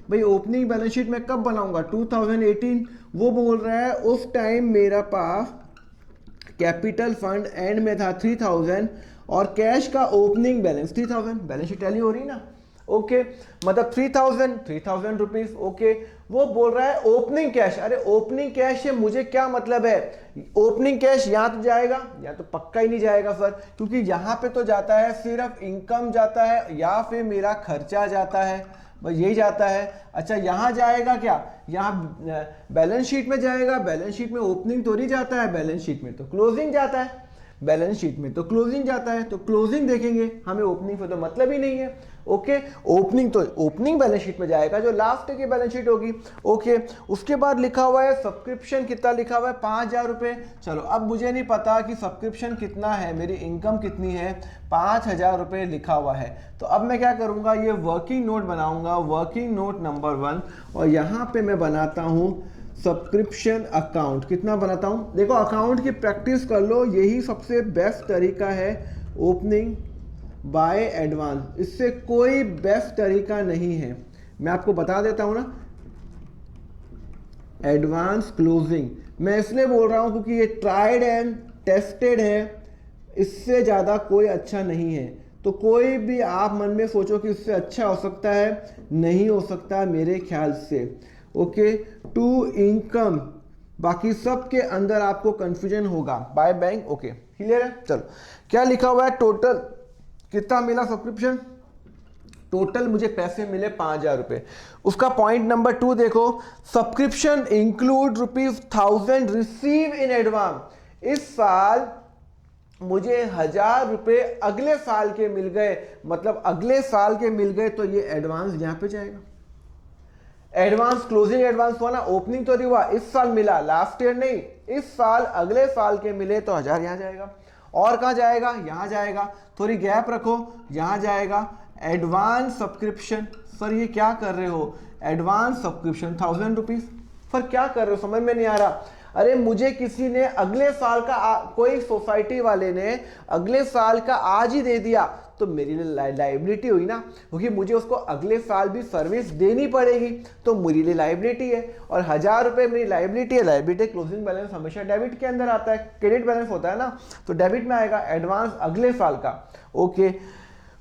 A: भाई ओपनिंग बैलेंस शीट मैं कब बनाऊंगा? 2018। वो बोल रहा है उस टाइम मेरा पास कैपिटल फंड एंड में था 3000 और कैश का opening balance 3000। Balance sheet tally हो रही ना? ओके, मतलब 3000 रुपीज। ओके, वो बोल रहा है ओपनिंग कैश। अरे ओपनिंग कैश से मुझे क्या मतलब है? ओपनिंग कैश यहाँ तो जाएगा, या तो पक्का ही नहीं जाएगा सर, क्योंकि यहाँ पे तो जाता है सिर्फ इनकम जाता है या फिर मेरा खर्चा जाता है, बस यही जाता है। अच्छा यहाँ जाएगा क्या? यहाँ बैलेंस शीट में जाएगा। बैलेंस शीट में ओपनिंग तो नहीं जाता है, बैलेंस शीट में तो क्लोजिंग जाता है, बैलेंस शीट में तो क्लोजिंग जाता है, तो क्लोजिंग देखेंगे, हमें ओपनिंग पे तो मतलब ही नहीं है। ओके, ओपनिंग तो ओपनिंग बैलेंस शीट में जाएगा जो लास्ट की बैलेंस शीट होगी। ओके, उसके बाद लिखा हुआ है सब्सक्रिप्शन कितना लिखा हुआ है? 5000 रुपये। चलो अब मुझे नहीं पता कि सब्सक्रिप्शन कितना है, मेरी इनकम कितनी है, 5000 रुपये लिखा हुआ है। तो अब मैं क्या करूंगा, ये वर्किंग नोट बनाऊंगा, वर्किंग नोट नंबर 1, और यहाँ पे मैं बनाता हूँ सब्सक्रिप्शन अकाउंट। कितना बनाता हूँ? देखो अकाउंट की प्रैक्टिस कर लो, यही सबसे बेस्ट तरीका है। Opening by advance. इससे कोई बेस्ट तरीका नहीं है, मैं आपको बता देता हूं ना। एडवांस क्लोजिंग मैं इसलिए बोल रहा हूं क्योंकि ये ट्राइड एंड टेस्टेड है, इससे ज़्यादा कोई अच्छा नहीं है। तो कोई भी आप मन में सोचो कि इससे अच्छा हो सकता है, नहीं हो सकता मेरे ख्याल से। ओके, टू इनकम, बाकी सब के अंदर आपको कंफ्यूजन होगा। बाय बैंक, ओके क्लियर है। चलो क्या लिखा हुआ है, टोटल कितना मिला सब्सक्रिप्शन, टोटल मुझे पैसे मिले 5,000 रुपए। उसका पॉइंट नंबर 2 देखो, subscription include ₹1000 receive in advance. इस साल मुझे 1,000 रुपए अगले साल के मिल गए, मतलब अगले साल के मिल गए, तो ये एडवांस यहां पे जाएगा। एडवांस क्लोजिंग एडवांस हुआ ना, ओपनिंग तो नहीं हुआ, इस साल मिला, लास्ट ईयर नहीं, इस साल अगले साल के मिले तो 1,000 यहां जाएगा। और कहां जाएगा, यहां जाएगा, थोड़ी गैप रखो, यहां जाएगा एडवांस सब्सक्रिप्शन। सर ये क्या कर रहे हो, एडवांस सब्सक्रिप्शन 1000 रुपीज, सर क्या कर रहे हो, समझ में नहीं आ रहा। अरे मुझे किसी ने अगले साल का कोई सोसाइटी वाले ने अगले साल का आज ही दे दिया, तो मेरी लिए लाइबिलिटी हुई ना, क्योंकि मुझे उसको अगले साल भी सर्विस देनी पड़ेगी, तो मेरे लिए लाइबिलिटी है। और 1,000 रुपए मेरी लाइबिलिटी है। लाइबिलिटी क्लोजिंग बैलेंस हमेशा डेबिट के अंदर आता है, क्रेडिट बैलेंस होता है ना, तो डेबिट में आएगा एडवांस अगले साल का। ओके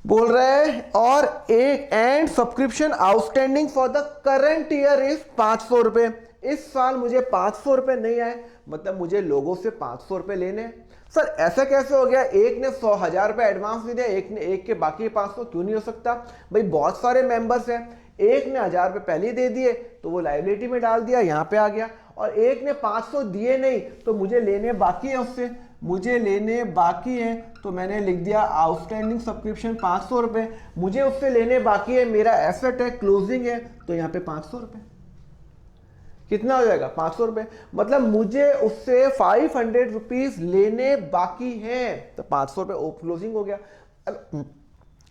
A: बोल रहे हैं, और एक and subscription outstanding for the current year is 500 रुपए। इस साल मुझे 500 रुपए नहीं आए, मतलब मुझे लोगों से 500 रुपए लेने। सर ऐसा कैसे हो गया, एक ने 100,000 रुपए एडवांस दे दिया, एक ने एक के बाकी 500, क्यों नहीं हो सकता भाई, बहुत सारे मेंबर्स हैं, एक ने 1,000 रुपए पहले दे दिए तो वो लाइबिलिटी में डाल दिया, यहां पे आ गया, और एक ने 500 दिए नहीं, तो मुझे लेने बाकी है उससे, मुझे लेने बाकी है, तो मैंने लिख दिया आउटस्टैंडिंग सब्सक्रिप्शन 500 रुपए, मुझे उससे लेने बाकी है, मेरा एसेट है, क्लोजिंग है, तो यहाँ पे 500 रुपए कितना हो जाएगा, 500 रुपए, मतलब मुझे उससे 500 रुपीज लेने बाकी हैं, तो 500 रुपए क्लोजिंग हो गया।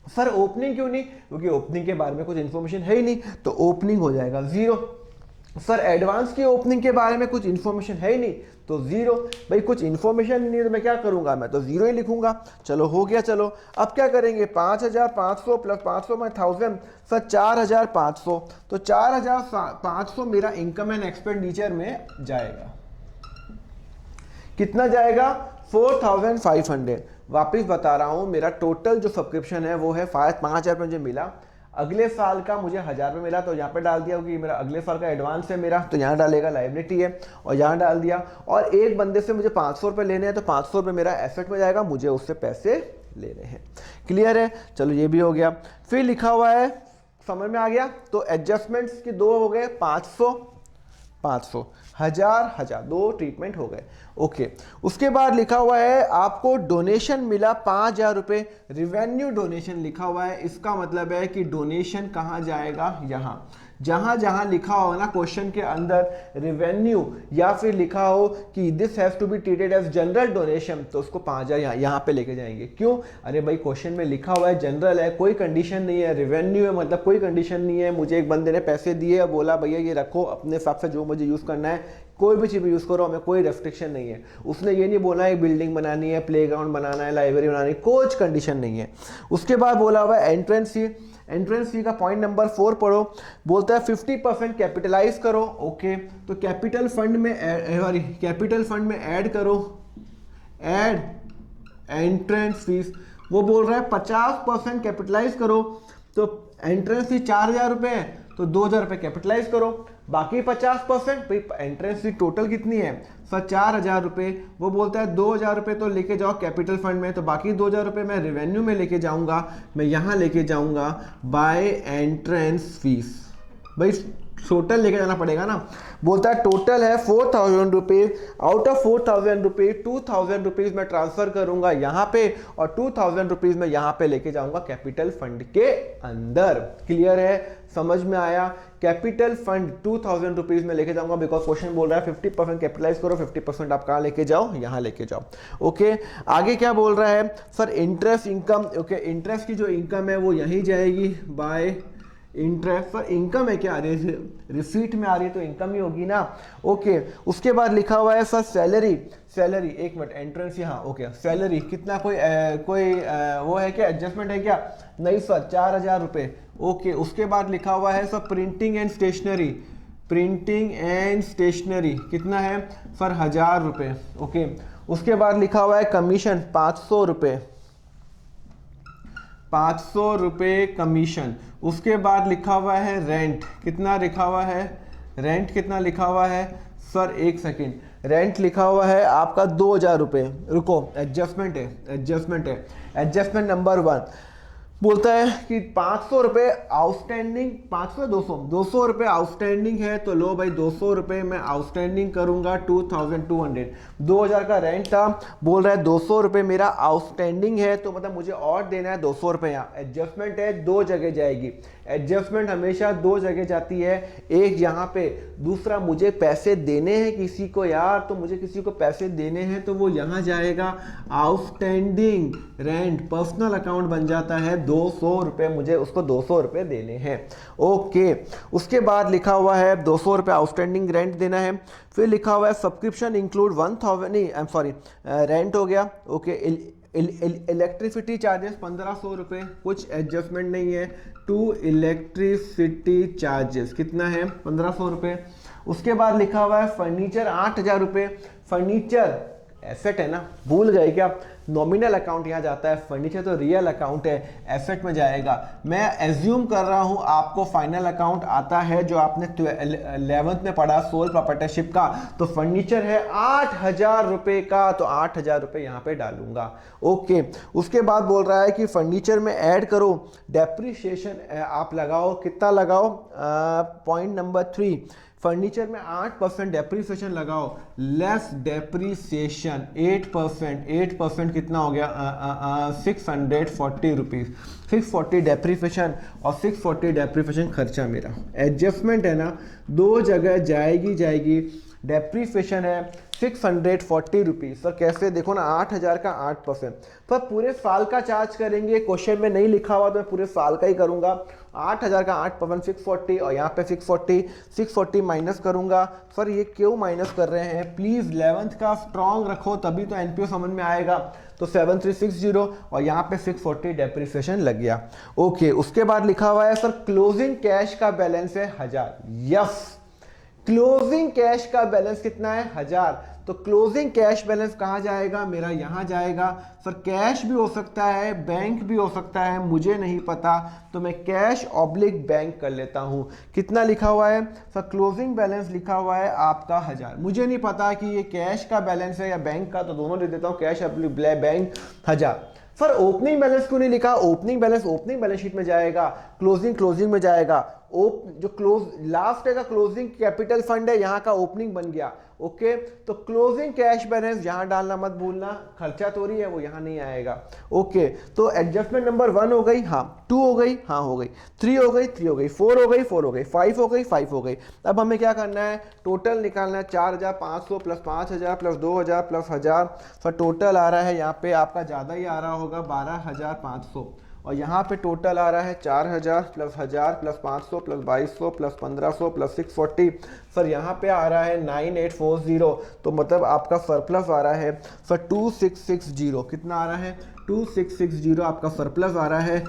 A: सर ओपनिंग क्यों नहीं, क्योंकि ओपनिंग के बारे में कुछ इंफॉर्मेशन है ही नहीं, तो ओपनिंग हो जाएगा 0। सर एडवांस की ओपनिंग के बारे में कुछ इंफॉर्मेशन है ही नहीं, तो 0। भाई कुछ इंफॉर्मेशन नहीं है तो मैं क्या करूंगा, मैं तो 0 ही लिखूंगा। चलो हो गया, चलो अब क्या करेंगे, 5,500 प्लस 500 में 1000, सर 4,500, तो 4,500 मेरा इनकम एंड एक्सपेंडिचर में जाएगा। कितना जाएगा, 4,500। वापिस बता रहा हूं, मेरा टोटल जो सब्सक्रिप्शन है वो है 5,000 रुपये मुझे मिला, अगले साल का मुझे 1,000 रुपये मिला, तो यहाँ पे डाल दिया, क्योंकि मेरा अगले साल का एडवांस है मेरा, तो यहाँ डालेगा लाइबिलिटी है, और यहाँ डाल दिया। और एक बंदे से मुझे 500 रुपये लेने हैं, तो 500 रुपये मेरा एसेट में जाएगा, मुझे उससे पैसे लेने हैं। क्लियर है, चलो ये भी हो गया। फिर लिखा हुआ है, समझ में आ गया, तो एडजस्टमेंट्स के 2 हो गए, 500 500, 1,000 2 ट्रीटमेंट हो गए। ओके, उसके बाद लिखा हुआ है आपको डोनेशन मिला 5,000 रुपये, रिवेन्यू डोनेशन लिखा हुआ है, इसका मतलब है कि डोनेशन कहाँ जाएगा, यहाँ जहां जहां लिखा हो ना क्वेश्चन के अंदर रेवेन्यू, या फिर लिखा हो कि this has to be treated as general donation, तो उसको 5,000 यहाँ पे लेके जाएंगे। क्यों, अरे भाई क्वेश्चन में लिखा हुआ है जनरल है, कोई कंडीशन नहीं है, रेवेन्यू है मतलब कोई कंडीशन नहीं है। मुझे एक बंदे ने पैसे दिए और बोला भैया ये रखो, अपने हिसाब से जो मुझे यूज़ करना है, कोई भी चीज़ यूज़ करो, हमें कोई रेस्ट्रिक्शन नहीं है। उसने ये नहीं बोला है बिल्डिंग बनानी है, प्लेग्राउंड बनाना है, लाइब्रेरी बनानी है, कुछ कंडीशन नहीं है। उसके बाद बोला हुआ है एंट्रेंस फी, एंट्रेंस फी का पॉइंट नंबर 4 पढ़ो, बोलता है 50% कैपिटलाइज करो। ओके, तो कैपिटल फंड में ऐड करो, ऐड एंट्रेंस फीस, वो बोल रहा है 50% कैपिटलाइज करो, तो एंट्रेंस फी 4,000 रुपये है, तो 2,000 रुपये कैपिटलाइज करो, बाकी 50%, भाई एंट्रेंस फी टोटल कितनी है सर 4,000 रुपये, वो बोलता है 2,000 रुपये तो लेके जाओ कैपिटल फंड में, तो बाकी 2,000 रुपये मैं रेवेन्यू में लेके जाऊंगा, मैं यहाँ लेके जाऊंगा बाय एंट्रेंस फीस। भाई टोटल लेके जाना पड़ेगा ना, बोलता है टोटल है 4,000 rupees, out of 4,000 rupees 2,000 rupees मैं ट्रांसफर करूंगा यहाँ पे, और 2,000 रुपीज़ मैं यहाँ पे लेके जाऊंगा कैपिटल फंड के अंदर। क्लियर है, समझ में आया, कैपिटल फंड 2,000 रुपीज़ में लेके जाऊंगा, बिकॉज क्वेश्चन बोल रहा है 50% कैपिटलाइज करो, 50% आप कहाँ लेके जाओ, यहाँ लेके जाओ। ओके, आगे क्या बोल रहा है sir, interest income. Okay, interest की जो इनकम है वो यहीं जाएगी बाय इंटरेस्ट पर इनकम है क्या, रिसीट में आ रही है तो इनकम ही होगी ना। ओके, उसके बाद लिखा हुआ है सर सैलरी, सैलरी एक मिनट एंट्रेंस यहाँ, ओके सैलरी कितना, कोई वो है क्या, एडजस्टमेंट है क्या, नहीं सर 4000 रुपये। ओके, उसके बाद लिखा हुआ है sir printing and stationery, printing and stationery कितना है सर 1000 रुपये। ओके, उसके बाद लिखा हुआ है कमीशन 500 रुपये, 500 रुपये कमीशन। उसके बाद लिखा हुआ है रेंट, कितना लिखा हुआ है, रेंट कितना लिखा हुआ है सर, एक सेकेंड, रेंट लिखा हुआ है आपका 2000 रुपये। रुको, एडजस्टमेंट है, एडजस्टमेंट है, एडजस्टमेंट नंबर 1 बोलता है कि 500 रुपये आउटस्टैंडिंग, 500 200 रुपये आउटस्टैंडिंग है, तो लो भाई 200 रुपये मैं आउटस्टैंडिंग करूंगा, 2200, 2000 का रेंट था, बोल रहा है 200 रुपये मेरा आउटस्टैंडिंग है, तो मतलब मुझे और देना है 200 रुपये। यहाँ एडजस्टमेंट है, 2 जगह जाएगी, एडजस्टमेंट हमेशा 2 जगह जाती है, एक यहाँ पे, दूसरा मुझे पैसे देने हैं किसी को यार, तो मुझे किसी को पैसे देने हैं तो वो यहाँ जाएगा, आउटस्टैंडिंग रेंट पर्सनल अकाउंट बन जाता है, 200 रुपये मुझे उसको 200 रुपये देने हैं। ओके, उसके बाद लिखा हुआ है 200 रुपये आउटस्टैंडिंग रेंट देना है, फिर लिखा हुआ है सब्सक्रिप्शन इंक्लूड 1000, नहीं आई एम सॉरी, रेंट हो गया। ओके, इलेक्ट्रिसिटी चार्जेस 1500 रुपये, कुछ एडजस्टमेंट नहीं है, टू इलेक्ट्रिसिटी चार्जेस कितना है 1500 रुपये। उसके बाद लिखा हुआ है फर्नीचर 8000 रुपये, फर्नीचर एसेट है ना, भूल गए क्या, नॉमिनल अकाउंट यहाँ जाता है, फर्नीचर तो रियल अकाउंट है, एसेट में जाएगा। मैं एज्यूम कर रहा हूँ आपको फाइनल अकाउंट आता है जो आपने 11th में पढ़ा सोल प्रॉपर्टरशिप का, तो फर्नीचर है 8000 रुपये का, तो 8000 रुपये यहाँ पे डालूंगा। ओके, उसके बाद बोल रहा है कि फर्नीचर में ऐड करो डेप्रीशिएशन, आप लगाओ, कितना लगाओ, पॉइंट नंबर 3, फर्नीचर में 8% डेप्रीसिएशन लगाओ, लेस डेप्रीसिएशन 8%, 8% कितना हो गया 640 रुपीज़, 640 डेप्रीसिएशन और 640 डेप्रीसिएशन खर्चा मेरा। एडजस्टमेंट है ना, 2 जगह जाएगी, डेप्रीसिएशन है 640 रुपीज़। सर कैसे, देखो ना 8000 का 8%, पर पूरे साल का चार्ज करेंगे, क्वेश्चन में नहीं लिखा हुआ तो मैं पूरे साल का ही करूंगा। 8000 का 8% 640 और यहाँ पे 640 माइनस करूंगा। सर ये क्यों माइनस कर रहे हैं, प्लीज़ 11th का स्ट्रॉन्ग रखो तभी तो एनपीओ समझ में आएगा। तो 7360 और यहाँ पे 640 डेप्रीसिएशन लग गया। ओके, उसके बाद लिखा हुआ है सर क्लोजिंग कैश का बैलेंस है 1000। यस, क्लोजिंग कैश का बैलेंस कितना है 1000, तो क्लोजिंग कैश बैलेंस कहाँ जाएगा मेरा, यहाँ जाएगा। सर कैश भी हो सकता है, बैंक भी हो सकता है, मुझे नहीं पता, तो मैं कैश ऑब्लिक बैंक कर लेता हूँ। कितना लिखा हुआ है सर, क्लोजिंग बैलेंस लिखा हुआ है आपका 1000, मुझे नहीं पता कि ये कैश का बैलेंस है या बैंक का, तो दोनों दे देता हूँ, cash oblique bank 1000। Sir opening balance क्यों नहीं लिखा, ओपनिंग बैलेंस शीट में जाएगा, क्लोजिंग में जाएगा। जो क्लोज लास्ट है का क्लोजिंग कैपिटल फंड है, यहाँ का ओपनिंग बन गया। ओके, तो क्लोजिंग कैश बैलेंस यहाँ डालना मत भूलना, खर्चा तोरी है वो यहाँ नहीं आएगा। ओके, तो एडजस्टमेंट नंबर 1 हो गई, हाँ 2 हो गई, हाँ हो गई, 3 हो गई, 3 हो गई, 4 हो गई, 4 हो गई, 5 हो गई, 5 हो गई। अब हमें क्या करना है, टोटल निकालना है, 4500 plus 5000 plus 2000 plus 1000। Sir total आ रहा है यहाँ पे आपका ज़्यादा ही आ रहा होगा 12500, और यहाँ पे टोटल आ रहा है 4000 plus 1000 plus 500 plus 2200 plus 1500 plus 640। Sir यहाँ पे आ रहा है 9840, तो मतलब आपका सरप्लस आ रहा है सर 2660। कितना आ रहा है 2660 आपका सरप्लस आ रहा है,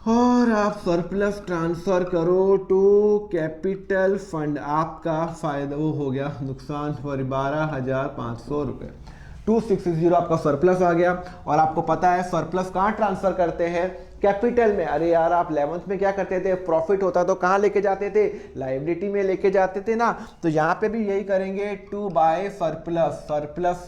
A: और आप सरप्लस ट्रांसफ़र करो टू कैपिटल फंड, आपका फ़ायदा वो हो गया नुकसान पर 12500 रुपये। 2660 आपका सरप्लस आ गया। और आपको पता है सरप्लस कहाँ ट्रांसफर करते हैं, कैपिटल में। अरे यार आप 11th में क्या करते थे, प्रॉफिट होता तो कहाँ लेके जाते थे, लायबिलिटी में लेके जाते थे ना, तो यहाँ पे भी यही करेंगे, टू बाय सरप्लस।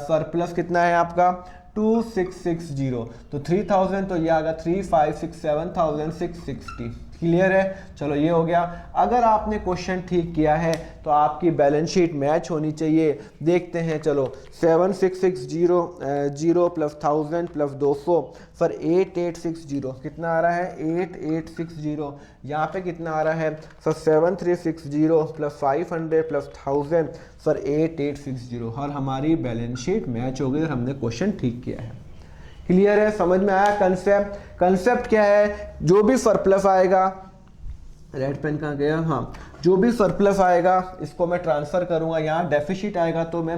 A: सरप्लस कितना है आपका 2660, तो 3000, तो ये आ गया 3567,660। क्लियर है, चलो ये हो गया। अगर आपने क्वेश्चन ठीक किया है तो आपकी बैलेंस शीट मैच होनी चाहिए। देखते हैं, चलो 7660 प्लस 1000 प्लस 200, सर 8860 कितना आ रहा है 8860। यहाँ पे कितना आ रहा है सर 7360 प्लस 500 प्लस 1000, सर 8860। और हमारी बैलेंस शीट मैच हो गई और हमने क्वेश्चन ठीक किया है। क्लियर है, समझ में आया कंसेप्ट। कंसेप्ट क्या है, जो भी सरप्लस आएगा रेड पेन कहाँ गया, हाँ, जो भी सरप्लस आएगा इसको मैं ट्रांसफ़र करूँगा, यहाँ डेफिसिट आएगा तो मैं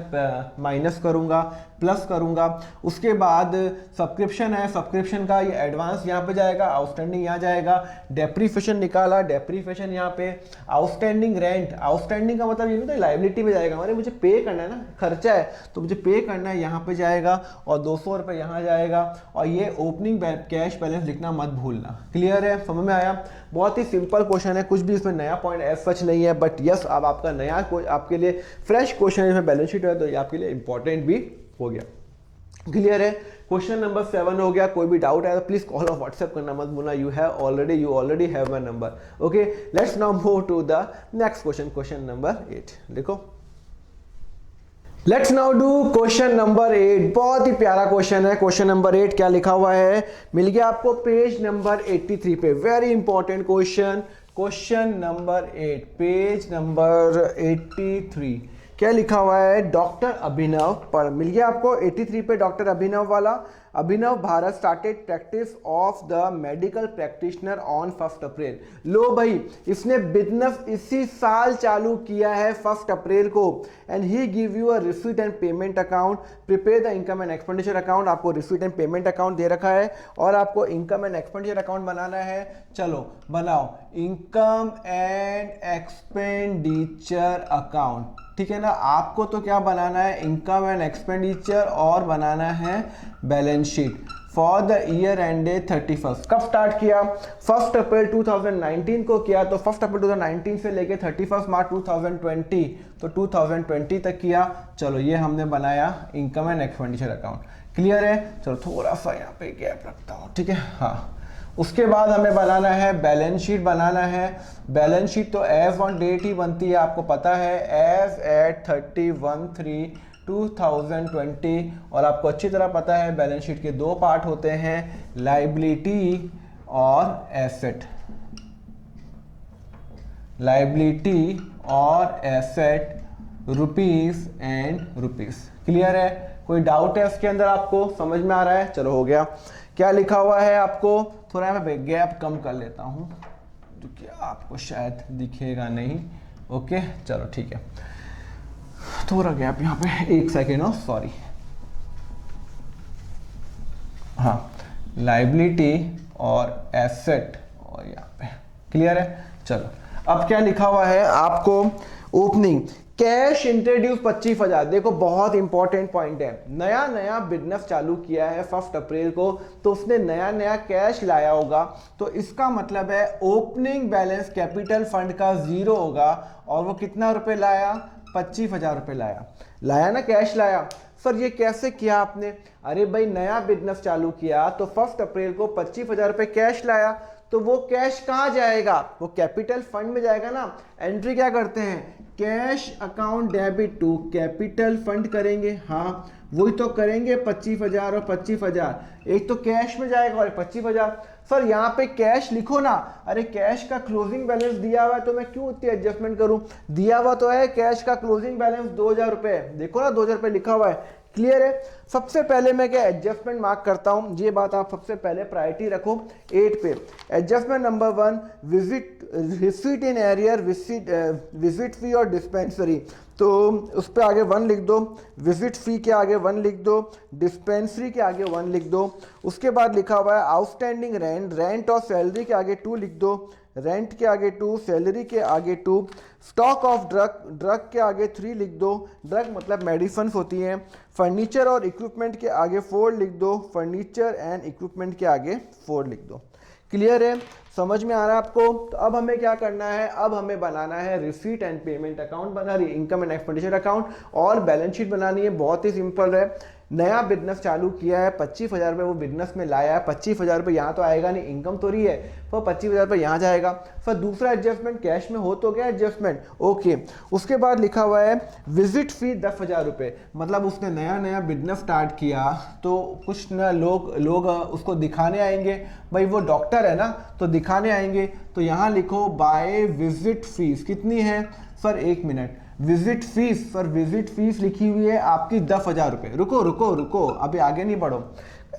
A: माइनस करूँगा, प्लस करूँगा। उसके बाद सब्सक्रिप्शन है, सब्सक्रिप्शन का ये एडवांस यहाँ पे जाएगा, आउटस्टैंडिंग यहाँ जाएगा, डेप्रीफिएशन निकाला, डेप्रीफिएशन यहाँ पे, आउटस्टैंडिंग रेंट, आउटस्टैंडिंग का मतलब ये नहीं तो लाइबिलिटी में जाएगा, हमारे मुझे पे करना है ना, खर्चा है तो मुझे पे करना है, यहाँ पे जाएगा और 200 रुपये यहाँ जाएगा। और ये ओपनिंग कैश बैलेंस लिखना मत भूलना। क्लियर है, समझ में आया? बहुत ही सिंपल क्वेश्चन है, कुछ भी इसमें नया पॉइंट एज सच नहीं है, बट यस अब आपका नया आपके लिए फ्रेश क्वेश्चन इसमें बैलेंस शीट है तो ये आपके लिए इंपॉर्टेंट भी हो गया। क्लियर है? क्वेश्चन नंबर 7 हो गया। कोई भी डाउट है तो प्लीज कॉल और व्हाट्सएप करना मत भूलना। You already have my number. Okay, let's now move to the next question, question number 8 लिखो। Let's now do question number 8। बहुत ही प्यारा क्वेश्चन है। क्वेश्चन नंबर 8 क्या लिखा हुआ है, मिल गया आपको पेज नंबर 83 पे। Very important question, question number 8 page number 83। क्या लिखा हुआ है, डॉक्टर अभिनव पर मिल गया आपको 83 पे डॉक्टर अभिनव वाला। अभिनव Bharat started practice of the medical practitioner on 1 अप्रैल। लो भाई, इसने बिजनेस इसी साल चालू किया है 1 अप्रैल को। And he give you a receipt and payment account, prepare the income and expenditure account. आपको रिसीट एंड पेमेंट अकाउंट दे रखा है और आपको इनकम एंड एक्सपेंडिचर अकाउंट बनाना है। चलो बनाओ इनकम एंड एक्सपेंडिचर अकाउंट, ठीक है ना। आपको तो क्या बनाना है, इनकम एंड एक्सपेंडिचर और बनाना है balance sheet for the year ended 31st। कब स्टार्ट किया, 1 अप्रैल 2019 को किया, तो 1 अप्रैल 2019 से लेके 31 मार्च 2020, तो 2020 तक किया। चलो ये हमने बनाया income and expenditure account. Clear है? चलो थोड़ा सा यहाँ पे गैप रखता हूँ, ठीक है। हाँ, उसके बाद हमें बनाना है बैलेंस शीट बनाना है। बैलेंस शीट तो एज ऑन डेट ही बनती है, आपको पता है, एज एट 31/3/2020। और आपको अच्छी तरह पता है बैलेंस शीट के 2 पार्ट होते हैं, लायबिलिटी और एसेट। लायबिलिटी और asset, rupees and rupees. Clear है? कोई डाउट है इसके अंदर, आपको समझ में आ रहा है? चलो हो गया। क्या लिखा हुआ है आपको, थोड़ा मैं गैप कम कर लेता हूं तो क्या आपको शायद दिखेगा नहीं। ओके चलो ठीक है, थोड़ा गैप यहाँ पे 1 सेकेंड, सॉरी। हाँ, लायबिलिटी और एसेट और यहाँ पे। क्लियर है? चलो अब क्या लिखा हुआ है आपको, ओपनिंग कैश इंट्रोड्यूस 25,000। देखो बहुत इंपॉर्टेंट पॉइंट है, नया नया बिजनेस चालू किया है 1 अप्रैल को, तो उसने नया नया कैश लाया होगा, तो इसका मतलब है ओपनिंग बैलेंस कैपिटल फंड का 0 होगा। और वो कितना रुपए लाया, 25,000 रुपए लाया ना, कैश लाया। सर ये कैसे किया आपने? अरे भाई नया बिजनेस चालू किया तो 1 अप्रैल को 25,000 रुपए कैश लाया, तो वो कैश कहाँ जाएगा, वो कैपिटल फंड में जाएगा ना। एंट्री क्या करते हैं, cash account debit to capital fund करेंगे। हाँ वही तो करेंगे, 25,000 और 25,000, एक तो कैश में जाएगा और 25,000। सर यहाँ पे कैश लिखो ना। अरे कैश का क्लोजिंग बैलेंस दिया हुआ है तो मैं क्यों इतनी एडजस्टमेंट करूं, दिया हुआ तो है कैश का क्लोजिंग बैलेंस 2,000 रुपए, देखो ना 2,000 रुपए लिखा हुआ है। क्लियर है? सबसे पहले मैं क्या एडजस्टमेंट मार्क करता हूं, ये बात आप सबसे पहले प्रायोरिटी रखो 8 पे। Adjustment number 1, receipt in arrear, visit फी और डिस्पेंसरी, तो उस पर आगे 1 लिख दो, विजिट फी के आगे 1 लिख दो, डिस्पेंसरी के आगे 1 लिख दो। उसके बाद लिखा हुआ है आउटस्टैंडिंग रेंट, रेंट और सैलरी के आगे 2 लिख दो, रेंट के आगे 2, सैलरी के आगे 2, स्टॉक ऑफ ड्रग, ड्रग के आगे 3 लिख दो, ड्रग मतलब मेडिसिन होती हैं। फर्नीचर और इक्विपमेंट के आगे 4 लिख दो, फर्नीचर एंड इक्विपमेंट के आगे 4 लिख दो। क्लियर है? समझ में आ रहा है आपको? तो अब हमें क्या करना है, अब हमें बनाना है रिसीट एंड पेमेंट अकाउंट, बना रही इनकम एंड एक्सपेंडिचर अकाउंट और बैलेंस शीट बनानी है। बहुत ही सिंपल है, नया बिजनेस चालू किया है, 25,000 रुपये वो बिजनेस में लाया है, 25,000 रुपये यहाँ तो आएगा नहीं, इनकम तो रही है, तो 25,000 रुपये यहाँ जाएगा। फिर दूसरा एडजस्टमेंट कैश में हो तो गया एडजस्टमेंट, ओके। उसके बाद लिखा हुआ है विजिट फी 10,000 रुपये, मतलब उसने नया नया बिजनेस स्टार्ट किया तो कुछ ना लोग उसको दिखाने आएंगे, भाई वो डॉक्टर है ना तो दिखाने आएंगे, तो यहाँ लिखो बाय विजिट फीस कितनी है। Sir 1 minute, visit fees, sir visit fees लिखी हुई है आपकी 10,000 रुपये। रुको, अभी आगे नहीं बढ़ो।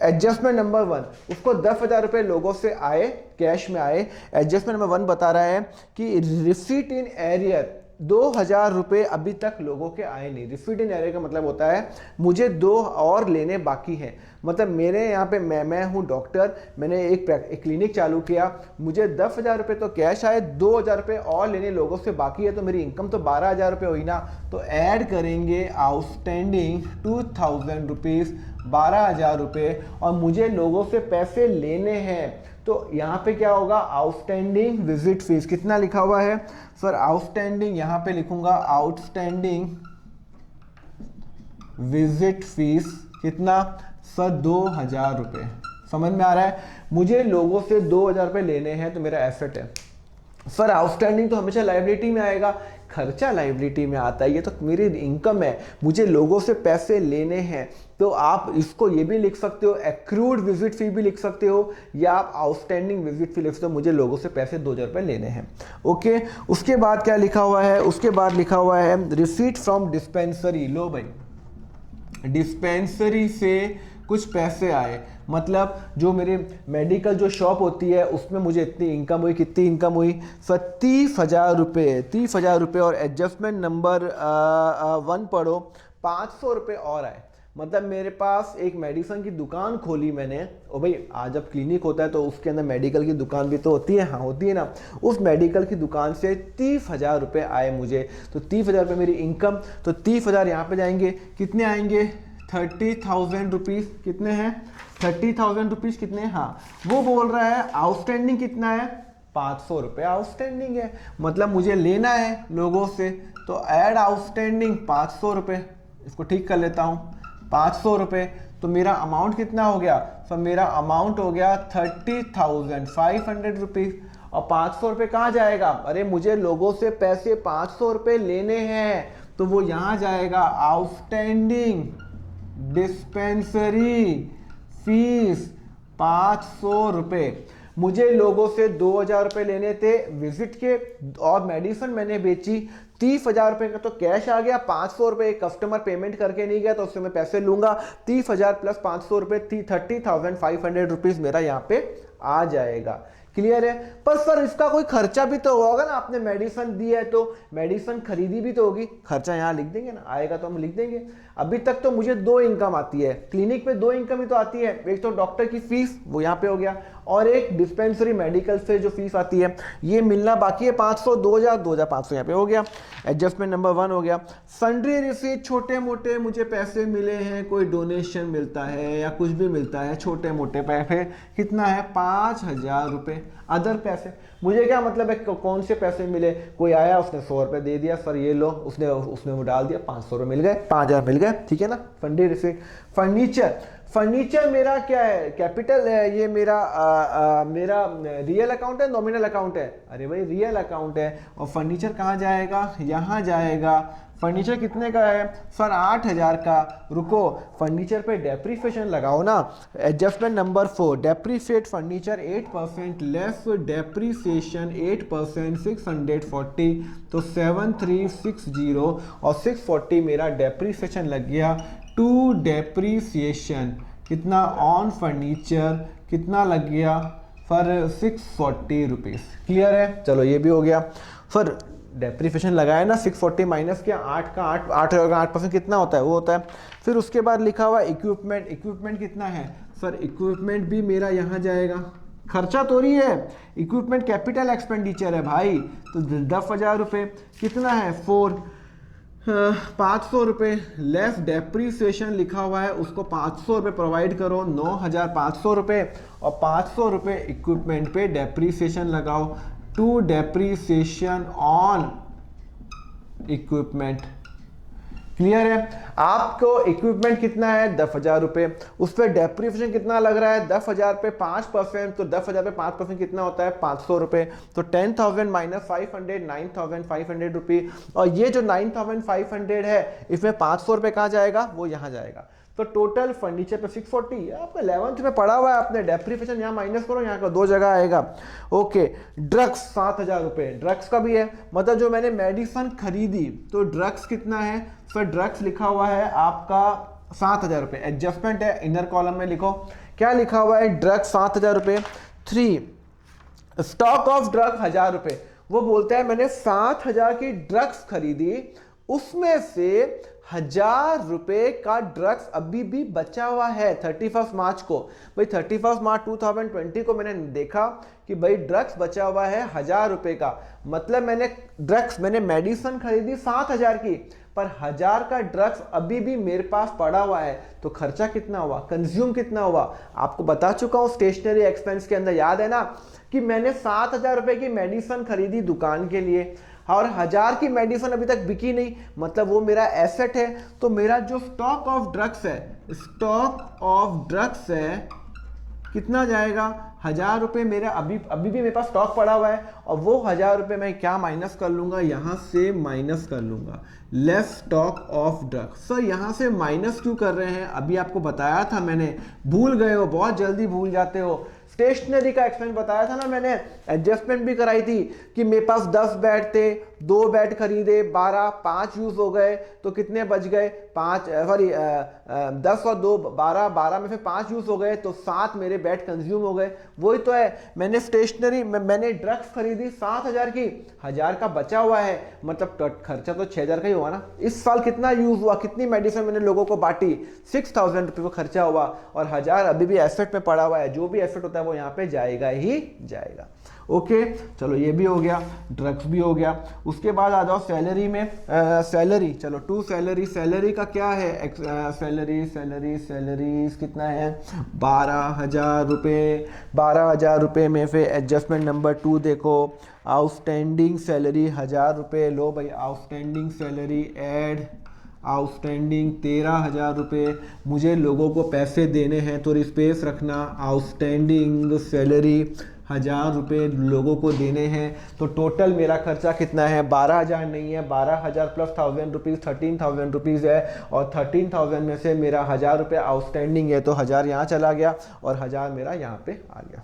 A: एडजस्टमेंट नंबर 1, उसको 10,000 रुपये लोगों से आए, कैश में आए। एडजस्टमेंट नंबर 1 बता रहा है कि रिसीट इन एरियर 2,000 रुपये अभी तक लोगों के आए नहीं। रिसीट इन एरियर का मतलब होता है मुझे 2 और लेने बाकी हैं। मतलब मेरे यहाँ पे मैं हूँ डॉक्टर, मैंने एक क्लिनिक चालू किया, मुझे 10,000 रुपये तो कैश आए, 2,000 रुपये और लेने लोगों से बाकी है, तो मेरी इनकम तो 12,000 रुपये हुई ना। तो ऐड करेंगे आउटस्टैंडिंग 2,000 रुपीज़, 12,000 रुपये, और मुझे लोगों से पैसे लेने हैं। तो यहाँ पे क्या होगा, आउटस्टैंडिंग विजिट फीस कितना लिखा हुआ है सर? आउटस्टैंडिंग यहाँ पे लिखूंगा आउटस्टैंडिंग विजिट फीस कितना सर? 2,000 रुपये। समझ में आ रहा है? मुझे लोगों से 2,000 रुपये लेने हैं, तो मेरा एसेट है सर। आउटस्टैंडिंग तो हमेशा लायबिलिटी में आएगा, खर्चा लायबिलिटी में आता है, ये तो मेरी इनकम है, मुझे लोगों से पैसे लेने हैं। तो आप इसको ये भी लिख सकते हो, एक्रूड विजिट फी भी लिख सकते हो, या आप आउटस्टैंडिंग विजिट फी लिख सकते हो, मुझे लोगों से पैसे 2,000 रुपये लेने हैं। ओके, उसके बाद क्या लिखा हुआ है? उसके बाद लिखा हुआ है रिसीट फ्रॉम डिस्पेंसरी। लो भाई, डिस्पेंसरी से कुछ पैसे आए, मतलब जो मेरे मेडिकल जो शॉप होती है उसमें मुझे इतनी इनकम हुई। कितनी इनकम हुई सर? 30,000 रुपये। 30,000 रुपये, और एडजस्टमेंट नंबर 1 पढ़ो, 500 रुपये और आए। मतलब मेरे पास एक मेडिसिन की दुकान खोली मैंने, और भाई आज जब क्लिनिक होता है तो उसके अंदर मेडिकल की दुकान भी तो होती है, हाँ होती है ना। उस मेडिकल की दुकान से 30,000 रुपये आए मुझे, तो 30,000 रुपये मेरी इनकम। तो 30,000 यहाँ पे जाएंगे, कितने आएंगे? 30,000 रुपीज़। कितने हैं? 30,000 रुपीज़ कितने हैं? हाँ, वो बोल रहा है आउटस्टैंडिंग कितना है? 500 रुपये आउटस्टैंडिंग है, मतलब मुझे लेना है लोगों से। तो ऐड आउटस्टैंडिंग 500 रुपये, इसको ठीक कर लेता हूँ, 500 रुपये। तो मेरा अमाउंट कितना हो गया? तो मेरा अमाउंट हो गया 30,500 रुपीज़। और 500 रुपये कहाँ जाएगा? अरे मुझे लोगों से पैसे 500 रुपये लेने हैं, तो वो यहाँ जाएगा आउटस्टैंडिंग डिस्पेंसरी फीस 500 रुपये। मुझे लोगों से 2,000 रुपये लेने थे विजिट के, और मेडिसिन मैंने बेची, 30,000 रुपये का तो कैश आ गया, 500 रुपये कस्टमर पेमेंट करके नहीं गया तो उससे मैं पैसे लूंगा। 30,000 प्लस 500 रुपये, 30,500 रुपीज़ मेरा यहाँ पे आ जाएगा। क्लियर है? पर सर इसका कोई खर्चा भी तो होगा ना, आपने मेडिसिन दी है तो मेडिसिन खरीदी भी तो होगी, खर्चा यहाँ लिख देंगे ना, आएगा तो हम लिख देंगे। अभी तक तो मुझे 2 इनकम आती है क्लिनिक पे, 2 इनकम ही तो आती है, एक तो डॉक्टर की फीस वो यहाँ पे हो गया, और एक डिस्पेंसरी मेडिकल से जो फीस आती है ये मिलना बाकी है 500, 2,000, 2,500 यहाँ पे हो गया। एडजस्टमेंट नंबर 1 हो गया। सन्ड्री रिसीट, छोटे मोटे मुझे पैसे मिले हैं, कोई डोनेशन मिलता है या कुछ भी मिलता है, छोटे मोटे पैसे, कितना है? 5,000 रुपये। अदर पैसे, मुझे क्या मतलब है कौन से पैसे मिले? कोई आया उसने 100 रुपये दे दिया, सर ये लो, उसने वो डाल दिया, 500 रुपये मिल गए, 5,000 मिल गए, ठीक है ना। Fundy receipt. फर्नीचर, फर्नीचर मेरा क्या है? कैपिटल है, ये मेरा रियल अकाउंट है, नॉमिनल अकाउंट है? अरे भाई रियल अकाउंट है। और फर्नीचर कहाँ जाएगा? यहाँ जाएगा। फर्नीचर कितने का है सर? 8,000 का। रुको, फर्नीचर पे डेप्रीफिएशन लगाओ ना। Adjustment number 4, डेप्रीफिएट furniture 8%, less depreciation 8%, 640, तो 7360, और 640 मेरा डेप्रीसिएशन लग गया। टू डेप्रीसिएशन कितना ऑन फर्नीचर कितना लग गया? For 640 rupees. क्लियर है? चलो ये भी हो गया। फिर डेप्रीफिएशन लगाया ना, 640 माइनस किया, 8% कितना होता है? वो होता है। फिर उसके बाद लिखा हुआ इक्विपमेंट। इक्विपमेंट कितना है सर? इक्विपमेंट भी मेरा यहाँ जाएगा, खर्चा तो रही है, इक्विपमेंट कैपिटल एक्सपेंडिचर है भाई, तो 10,000 रुपये। कितना है? 500 रुपये, लेस डेप्रीसिएशन लिखा हुआ है, उसको 500 रुपये प्रोवाइड करो, 9,500 रुपये, और 500 रुपये इक्विपमेंट पे डेप्रीसिएशन लगाओ। To depreciation on equipment. Clear है? आपको इक्विपमेंट कितना है? 10,000 रुपये, उस पर डेप्रीसिएशन कितना लग रहा है? 10,000 पे 5%, तो 10,000 पे 5% कितना होता है? 500 रुपये। तो 10,000 माइनस 500, 9,500 रुपये। और ये जो 9,500 है, इसमें 500 रुपये कहाँ जाएगा? वो यहाँ जाएगा। तो टोटल फर्नीचर पे 640, आपको 11th में पढ़ा हुआ है आपने। डेप्रीसिएशन यहाँ माइनस करो, यहाँ का 2 जगह आएगा। ओके, ड्रग्स 7,000 रुपये, ड्रग्स का भी है, मतलब जो मैंने मेडिसिन खरीदी, तो ड्रग्स कितना है सर? ड्रग्स लिखा हुआ है आपका 7,000 रुपये। एडजस्टमेंट है, इनर कॉलम में लिखो क्या लिखा हुआ है, ड्रग 7,000 रुपये। 3 स्टॉक ऑफ ड्रग 1,000 रुपये। वो बोलता है मैंने 7,000 की ड्रग्स खरीदी, उसमें से 1,000 रुपये का ड्रग्स अभी भी बचा हुआ है 31 मार्च को। भाई 31 मार्च 2020 को मैंने देखा कि भाई ड्रग्स बचा हुआ है 1,000 रुपये का, मतलब मैंने मेडिसिन खरीदी 7,000 की, पर 1,000 का ड्रग्स अभी भी मेरे पास पड़ा हुआ है। तो खर्चा कितना हुआ, कंज्यूम कितना हुआ, आपको बता चुका हूं स्टेशनरी एक्सपेंस के अंदर, याद है ना कि मैंने 7,000 रुपए की मेडिसिन खरीदी दुकान के लिए और 1,000 की मेडिसिन अभी तक बिकी नहीं, मतलब वो मेरा एसेट है। तो मेरा जो स्टॉक ऑफ ड्रग्स है, स्टॉक ऑफ ड्रग्स है कितना जाएगा, 1,000 रुपये मेरा अभी भी मेरे पास स्टॉक पड़ा हुआ है, और वो 1,000 रुपये मैं क्या माइनस कर लूंगा, यहाँ से माइनस कर लूंगा, less stock of drugs. Sir यहाँ से माइनस क्यों कर रहे हैं, अभी आपको बताया था मैंने, भूल गए हो, बहुत जल्दी भूल जाते हो। स्टेशनरी का एक्सपेंस बताया था ना मैंने, एडजस्टमेंट भी कराई थी कि मेरे पास 10 बेड थे, 2 बेड खरीदे 12, 5 यूज हो गए, तो कितने बच गए, 10 और 2 12 में से 5 यूज हो गए, तो 7 मेरे बेड कंज्यूम हो गए। वही तो है, मैंने मैंने ड्रग्स खरीदी 7,000 की, 1,000 का बचा हुआ है, मतलब खर्चा तो 6,000 का ही हुआ ना। इस साल कितना यूज हुआ, कितनी मेडिसिन मैंने लोगों को बांटी, 6,000 रुपये का खर्चा हुआ, और 1,000 अभी भी एसेट में पड़ा हुआ है। जो भी एसेट होता है वो यहाँ पे जाएगा ही जाएगा। ओके चलो ये भी हो गया, ड्रग्स भी हो गया। उसके बाद आ जाओ सैलरी में, सैलरी चलो टू सैलरी, सैलरी का क्या है, सैलरी कितना है, 12,000 रुपये। 12,000 रुपये में फिर एडजस्टमेंट नंबर 2 देखो, आउटस्टैंडिंग सैलरी 1,000 रुपये। लो भाई आउटस्टैंडिंग सैलरी ऐड, आउटस्टैंडिंग 13,000 रुपये। मुझे लोगों को पैसे देने हैं तो स्पेस रखना, आउटस्टैंडिंग सैलरी 1,000 रुपये लोगों को देने हैं। तो टोटल मेरा खर्चा कितना है, 12,000 नहीं है, 12,000 प्लस 1,000 रुपीज़ 13,000 रुपीज़ है, और 13,000 में से मेरा 1,000 रुपये आउटस्टैंडिंग है, तो 1,000 यहाँ चला गया और 1,000 मेरा यहाँ पे आ गया।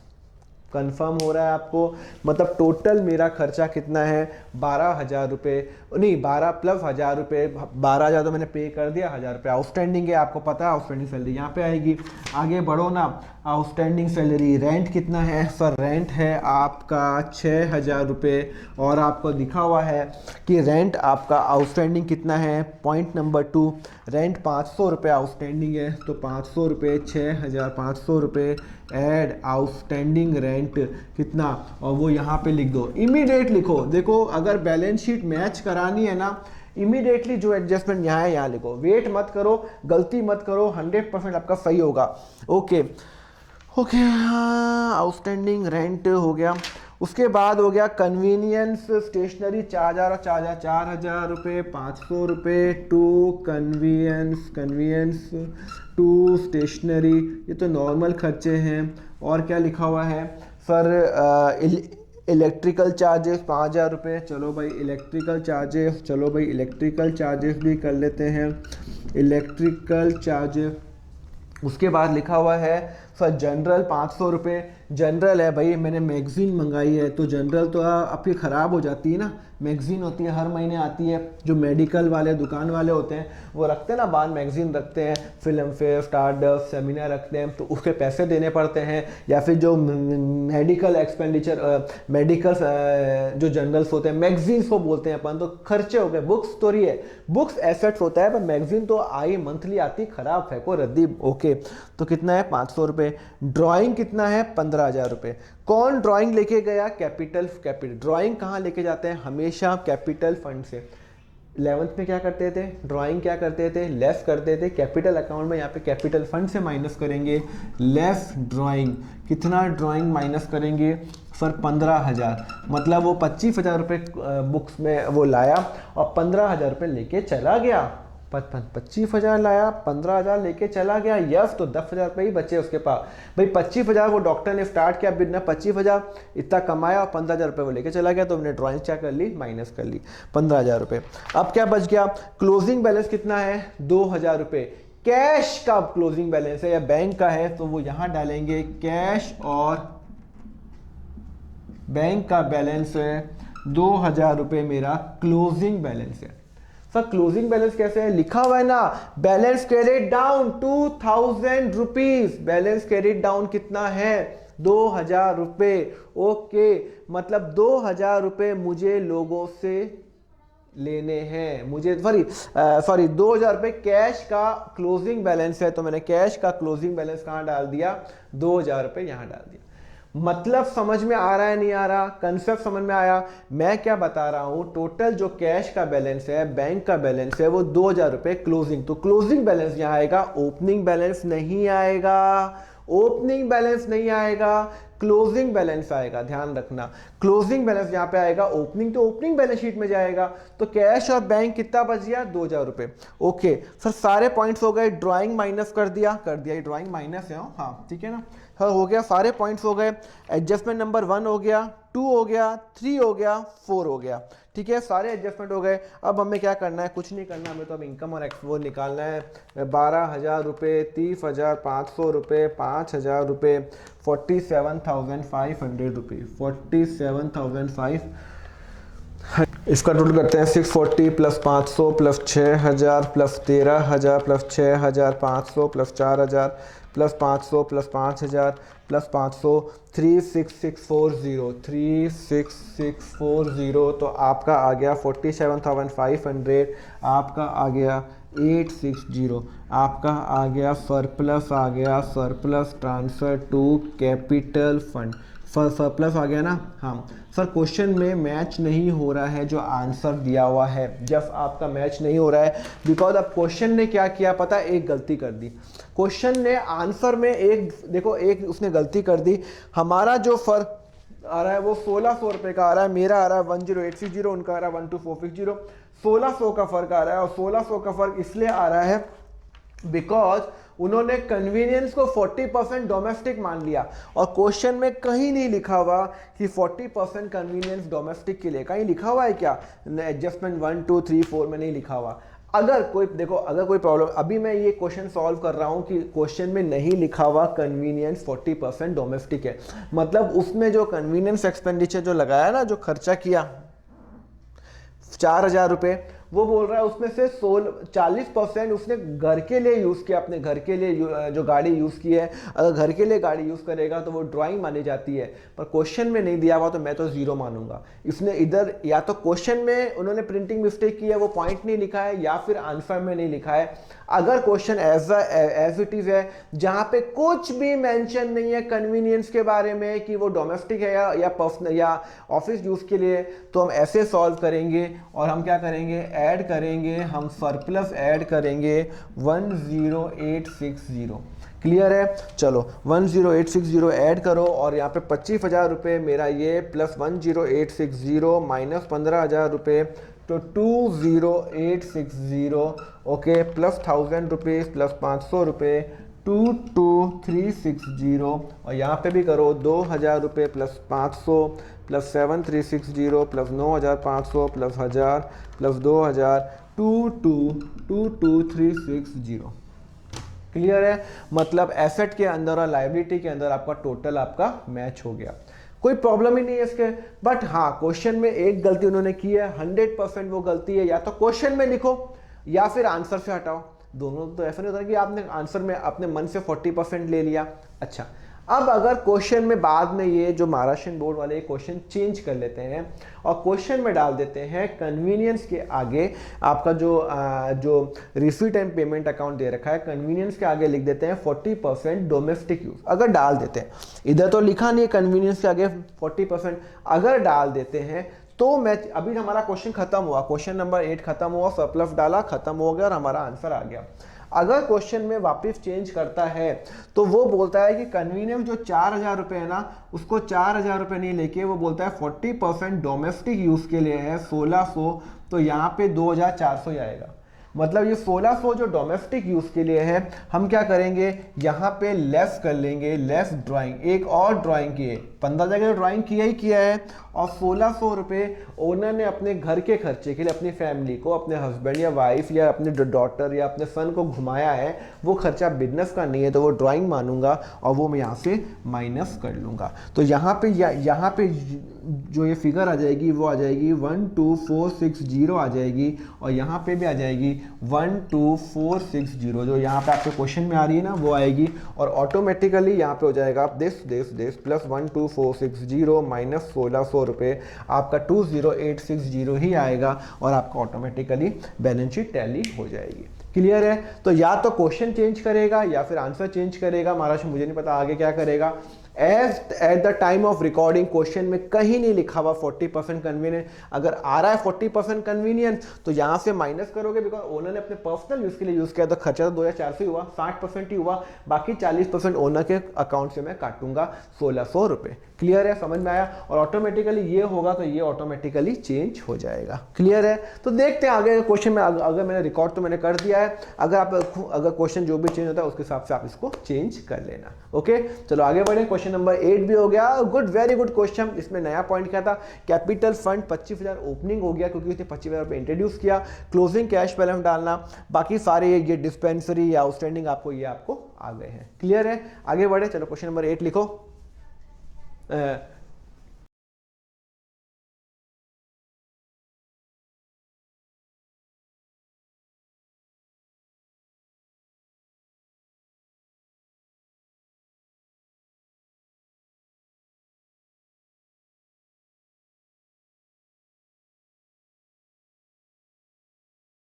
A: कंफर्म हो रहा है आपको, मतलब टोटल मेरा खर्चा कितना है, 12,000 रुपये, नहीं 12 प्लस 1,000 रुपये, 12,000 तो मैंने पे कर दिया, 1,000 रुपये आउटस्टैंडिंग है, आपको पता है आउटस्टैंडिंग सैलरी यहाँ पे आएगी। आगे बढ़ो ना, आउटस्टैंडिंग सैलरी, रेंट कितना है सर, रेंट है आपका 6,000 रुपये, और आपको दिखा हुआ है कि रेंट आपका आउटस्टैंडिंग कितना है, पॉइंट नंबर 2, रेंट 500 रुपये आउटस्टैंडिंग है, तो 500 रुपये 6,500 रुपये एड आउटस्टैंडिंग रेंट कितना, और वो यहाँ पे लिख दो, इमीडिएट लिखो। देखो अगर बैलेंस शीट मैच करानी है ना, इमीडिएटली जो एडजस्टमेंट यहाँ है यहाँ लिखो, वेट मत करो, गलती मत करो, 100% आपका सही होगा। ओके आउटस्टैंडिंग रेंट हो गया। उसके बाद हो गया कन्वीनियंस स्टेशनरी 4,000 और 4,000 रुपये, 500 रुपये टू कन्वीनियंस टू स्टेशनरी, ये तो नॉर्मल खर्चे हैं। और क्या लिखा हुआ है सर, इलेक्ट्रिकल चार्जेस 5,000 रुपये, चलो भाई इलेक्ट्रिकल चार्जेस भी कर लेते हैं, इलेक्ट्रिकल चार्जेस। उसके बाद लिखा हुआ है सर जनरल 500 रुपये, जनरल है भाई, मैंने मैगज़ीन मंगाई है, तो जनरल तो आपकी ख़राब हो जाती है ना, मैगज़ीन होती है हर महीने आती है, जो मेडिकल वाले दुकान वाले होते हैं वो रखते हैं ना बाहर मैगज़ीन रखते हैं, फिल्म फेयर, स्टारडस्ट, सेमिनार रखते हैं, तो उसके पैसे देने पड़ते हैं। या फिर जो मेडिकल एक्सपेंडिचर, मेडिकल जो जनरल्स होते हैं, मैगज़ीन्स को बोलते हैं अपन, तो खर्चे हो गए। बुक्स तो रही है, बुक्स एसेट्स होता है, पर मैगज़ीन तो आई मंथली आती, ख़राब फेंको रद्दी। ओके तो कितना है 500 रुपये। ड्राइंग कितना है 15,000 रुपये। कौन ड्राइंग लेके गया, कैपिटल ड्राइंग कहाँ लेके जाते हैं, हमेशा कैपिटल फंड से। 11th में क्या करते थे, ड्राइंग क्या करते थे, लेस करते थे कैपिटल अकाउंट में, यहाँ पे कैपिटल फंड से माइनस करेंगे, लेस ड्राइंग। कितना ड्राइंग माइनस करेंगे सर 15,000, मतलब वो 25,000 रुपये बुक्स में वो लाया और 15,000 रुपये लेके चला गया। 25,000 लाया, 15,000 लेके चला गया, यस, तो 10,000 रुपये ही बचे उसके पास। भाई 25,000 वो डॉक्टर ने स्टार्ट किया बिजनेस, 25,000 इतना कमाया और 15,000 रुपये वो लेके चला गया, तो हमने ड्राइंग क्या कर ली, माइनस कर ली 15,000 रुपये। अब क्या बच गया, क्लोजिंग बैलेंस कितना है 2,000 रुपये। कैश का क्लोजिंग बैलेंस है या बैंक का है, तो वो यहाँ डालेंगे कैश, और बैंक का बैलेंस है 2,000 रुपये मेरा क्लोजिंग बैलेंस है। सर क्लोजिंग बैलेंस कैसे है, लिखा हुआ है ना, balance carried down 2000 rupees, balance carried down कितना है 2000 रुपए। ओके, मतलब 2000 रुपए मुझे लोगों से लेने हैं, मुझे सॉरी 2000 रुपए कैश का क्लोजिंग बैलेंस है, तो मैंने कैश का क्लोजिंग बैलेंस कहां डाल दिया, 2000 रुपए यहां डाल दिया। मतलब समझ में आ रहा है नहीं आ रहा, कंसेप्ट समझ में आया। मैं क्या बता रहा हूं, टोटल जो कैश का बैलेंस है, बैंक का बैलेंस है, वो 2000 रुपए क्लोजिंग, तो क्लोजिंग बैलेंस यहां आएगा, ओपनिंग बैलेंस नहीं आएगा, ओपनिंग बैलेंस नहीं आएगा, क्लोजिंग बैलेंस आएगा। ध्यान रखना, क्लोजिंग बैलेंस यहां पे आएगा, ओपनिंग तो ओपनिंग बैलेंस शीट में जाएगा। तो कैश और बैंक कितना बच गया, 2000 रुपए। ओके सर, सारे पॉइंट्स हो गए, ड्राइंग माइनस कर दिया, ये ड्राइंग माइनस है, हाँ ठीक है ना, हाँ हो गया, सारे पॉइंट्स हो गए। एडजस्टमेंट नंबर 1 हो गया, 2 हो गया, 3 हो गया, 4 हो गया, ठीक है, सारे एडजस्टमेंट हो गए। अब हमें क्या करना है, कुछ नहीं करना, हमें तो अब इनकम और एक्सपोर्ट निकालना है। 12,000 रुपये, 30,500 रुपये, 5,000 रुपये, 47,500 रुपये, 47,500। इसका टोटल करते हैं 640 plus 500 plus 6,000 plus 13,000 plus 6,500 plus 4,000 plus 500 plus 5,000 plus 500, 36640, 36640। तो आपका आ गया 47,500, आपका आ गया 860, आपका आ गया सरप्लस, आ गया surplus transfer to capital fund, surplus आ गया ना। हाँ सर, क्वेश्चन में मैच नहीं हो रहा है जो आंसर दिया हुआ है, जब आपका मैच नहीं हो रहा है बिकॉज अब क्वेश्चन ने क्या किया पता है, एक गलती कर दी क्वेश्चन ने, आंसर में एक देखो एक उसने गलती कर दी। हमारा जो फर्क आ रहा है वो 1600 रुपये का आ रहा है, मेरा आ रहा है 10860, उनका आ रहा है 12460, 1600 का फर्क आ रहा है। और 1600 का फर्क इसलिए आ रहा है बिकॉज उन्होंने कन्वीनियंस को 40% डोमेस्टिक मान लिया, और क्वेश्चन में कहीं नहीं लिखा हुआ कि 40% कन्वीनियंस डोमेस्टिक के लिए, कहीं लिखा हुआ है क्या, एडजस्टमेंट 1 2 3 4 में नहीं लिखा हुआ। अगर कोई देखो, अगर कोई प्रॉब्लम, अभी मैं ये क्वेश्चन सॉल्व कर रहा हूं कि क्वेश्चन में नहीं लिखा हुआ कन्वीनियंस 40% डोमेस्टिक है, मतलब उसमें जो कन्वीनियंस एक्सपेंडिचर जो लगाया ना, जो खर्चा किया 4,000 रुपये, वो बोल रहा है उसमें से 40% उसने घर के लिए यूज़ किया, अपने घर के लिए जो गाड़ी यूज़ की है। अगर घर के लिए गाड़ी यूज़ करेगा तो वो ड्राइंग मानी जाती है, पर क्वेश्चन में नहीं दिया हुआ तो मैं तो 0 मानूंगा। इसने इधर या तो क्वेश्चन में उन्होंने प्रिंटिंग मिस्टेक की है, वो पॉइंट नहीं लिखा है, या फिर आंसर में नहीं लिखा है। अगर क्वेश्चन एज इट इज़ है, जहाँ पे कुछ भी मेंशन नहीं है कन्वीनियंस के बारे में कि वो डोमेस्टिक है या पर्सनल या ऑफिस यूज़ के लिए, तो हम ऐसे सॉल्व करेंगे और हम क्या करेंगे, ऐड करेंगे, हम सरप्लस ऐड करेंगे 10860। क्लियर है, चलो 10860 ऐड करो, और यहाँ पे 25,000 रुपये मेरा ये, प्लस 10860 माइनस 15,000 रुपये, तो 20860, ओके, प्लस 1000 रुपीज़ प्लस 500 रुपये, 22360, और यहाँ पे भी करो 2,000 रुपये plus 500 plus 7360 plus 9,500 plus 1000 plus 2,000, 22360। Clear है, मतलब एसेट के अंदर और लायबिलिटी के अंदर आपका टोटल आपका मैच हो गया, कोई प्रॉब्लम ही नहीं है इसके। बट हाँ, क्वेश्चन में एक गलती उन्होंने की है, 100% वो गलती है, या तो क्वेश्चन में लिखो या फिर आंसर से हटाओ, दोनों तो ऐसा नहीं होता कि आपने आंसर में अपने मन से 40% ले लिया। अच्छा, अब अगर क्वेश्चन में बाद में ये जो महाराष्ट्र बोर्ड वाले क्वेश्चन चेंज कर लेते हैं और क्वेश्चन में डाल देते हैं कन्वीनियंस के आगे आपका जो रिसीट एंड पेमेंट अकाउंट दे रखा है, कन्वीनियंस के आगे लिख देते हैं 40% डोमेस्टिक यूज, अगर डाल देते हैं, इधर तो लिखा नहीं है कन्वीनियंस के आगे 40%, अगर डाल देते हैं तो मैं, अभी हमारा क्वेश्चन खत्म हुआ, क्वेश्चन नंबर 8 खत्म हुआ, सरप्लस डाला, खत्म हो गया और हमारा आंसर आ गया। अगर क्वेश्चन में वापस चेंज करता है तो वो बोलता है कि कन्वीनियंस जो 4,000 रुपये है ना, उसको 4,000 रुपये नहीं लेके वो बोलता है 40% डोमेस्टिक यूज के लिए है 1,600, तो यहाँ पे 2,400 ही आएगा। मतलब ये 1600 जो डोमेस्टिक यूज़ के लिए है, हम क्या करेंगे यहाँ पे लेस कर लेंगे, लेस ड्राइंग, एक और ड्राइंग किए, 15 जगह ड्राइंग किया ही किया है, और 1600 रुपये ओनर ने अपने घर के खर्चे के लिए अपनी फैमिली को, अपने हस्बैंड या वाइफ या अपने डॉटर या अपने सन को घुमाया है, वो खर्चा बिजनेस का नहीं है, तो वो ड्राइंग मानूंगा और वो मैं यहाँ से माइनस कर लूँगा। तो यहाँ पे यहाँ पे जो ये फिगर आ जाएगी वो आ जाएगी 12460 आ जाएगी, और यहाँ पे भी आ जाएगी 12460, जो यहाँ पे आपके क्वेश्चन में आ रही है ना वो आएगी, और ऑटोमेटिकली यहाँ पे हो जाएगा दिस प्लस 12460 माइनस 1600 रुपये, आपका 20860 ही आएगा, और आपका ऑटोमेटिकली बैलेंस शीट टैली हो जाएगी। क्लियर है? तो या तो क्वेश्चन चेंज करेगा या फिर आंसर चेंज करेगा, महाराज मुझे नहीं पता आगे क्या करेगा। At the time of recording question में कहीं नहीं लिखा हुआ 40% कन्वीनियंट, अगर आ रहा है 40% कन्वीनियंट तो यहाँ से माइनस करोगे, बिकॉज ओनर ने अपने पर्सनल यूज के लिए यूज किया, तो खर्चा तो 2400 ही हुआ, 60% ही हुआ, बाकी 40% ओनर के अकाउंट से मैं काटूंगा 1600 रुपये। क्लियर है? समझ में आया? और ऑटोमेटिकली ये होगा तो ये ऑटोमेटिकली चेंज हो जाएगा। क्लियर है? तो देखते हैं आगे क्वेश्चन में, अगर मैंने रिकॉर्ड तो मैंने कर दिया है, अगर क्वेश्चन जो भी चेंज होता है उसके हिसाब से आप इसको चेंज कर लेना। ओके, चलो आगे बढ़े। क्वेश्चन नंबर 8 भी हो गया, गुड, वेरी गुड क्वेश्चन। इसमें नया पॉइंट क्या था, कैपिटल फंड 25,000 ओपनिंग हो गया क्योंकि उसने 25,000 रुपये इंट्रोड्यूस किया, क्लोजिंग कैश बैलेंस डालना, बाकी सारे ये डिस्पेंसरी या आउटस्टैंडिंग आपको आ गए हैं। क्लियर है? आगे बढ़े, चलो क्वेश्चन नंबर 8 लिखो।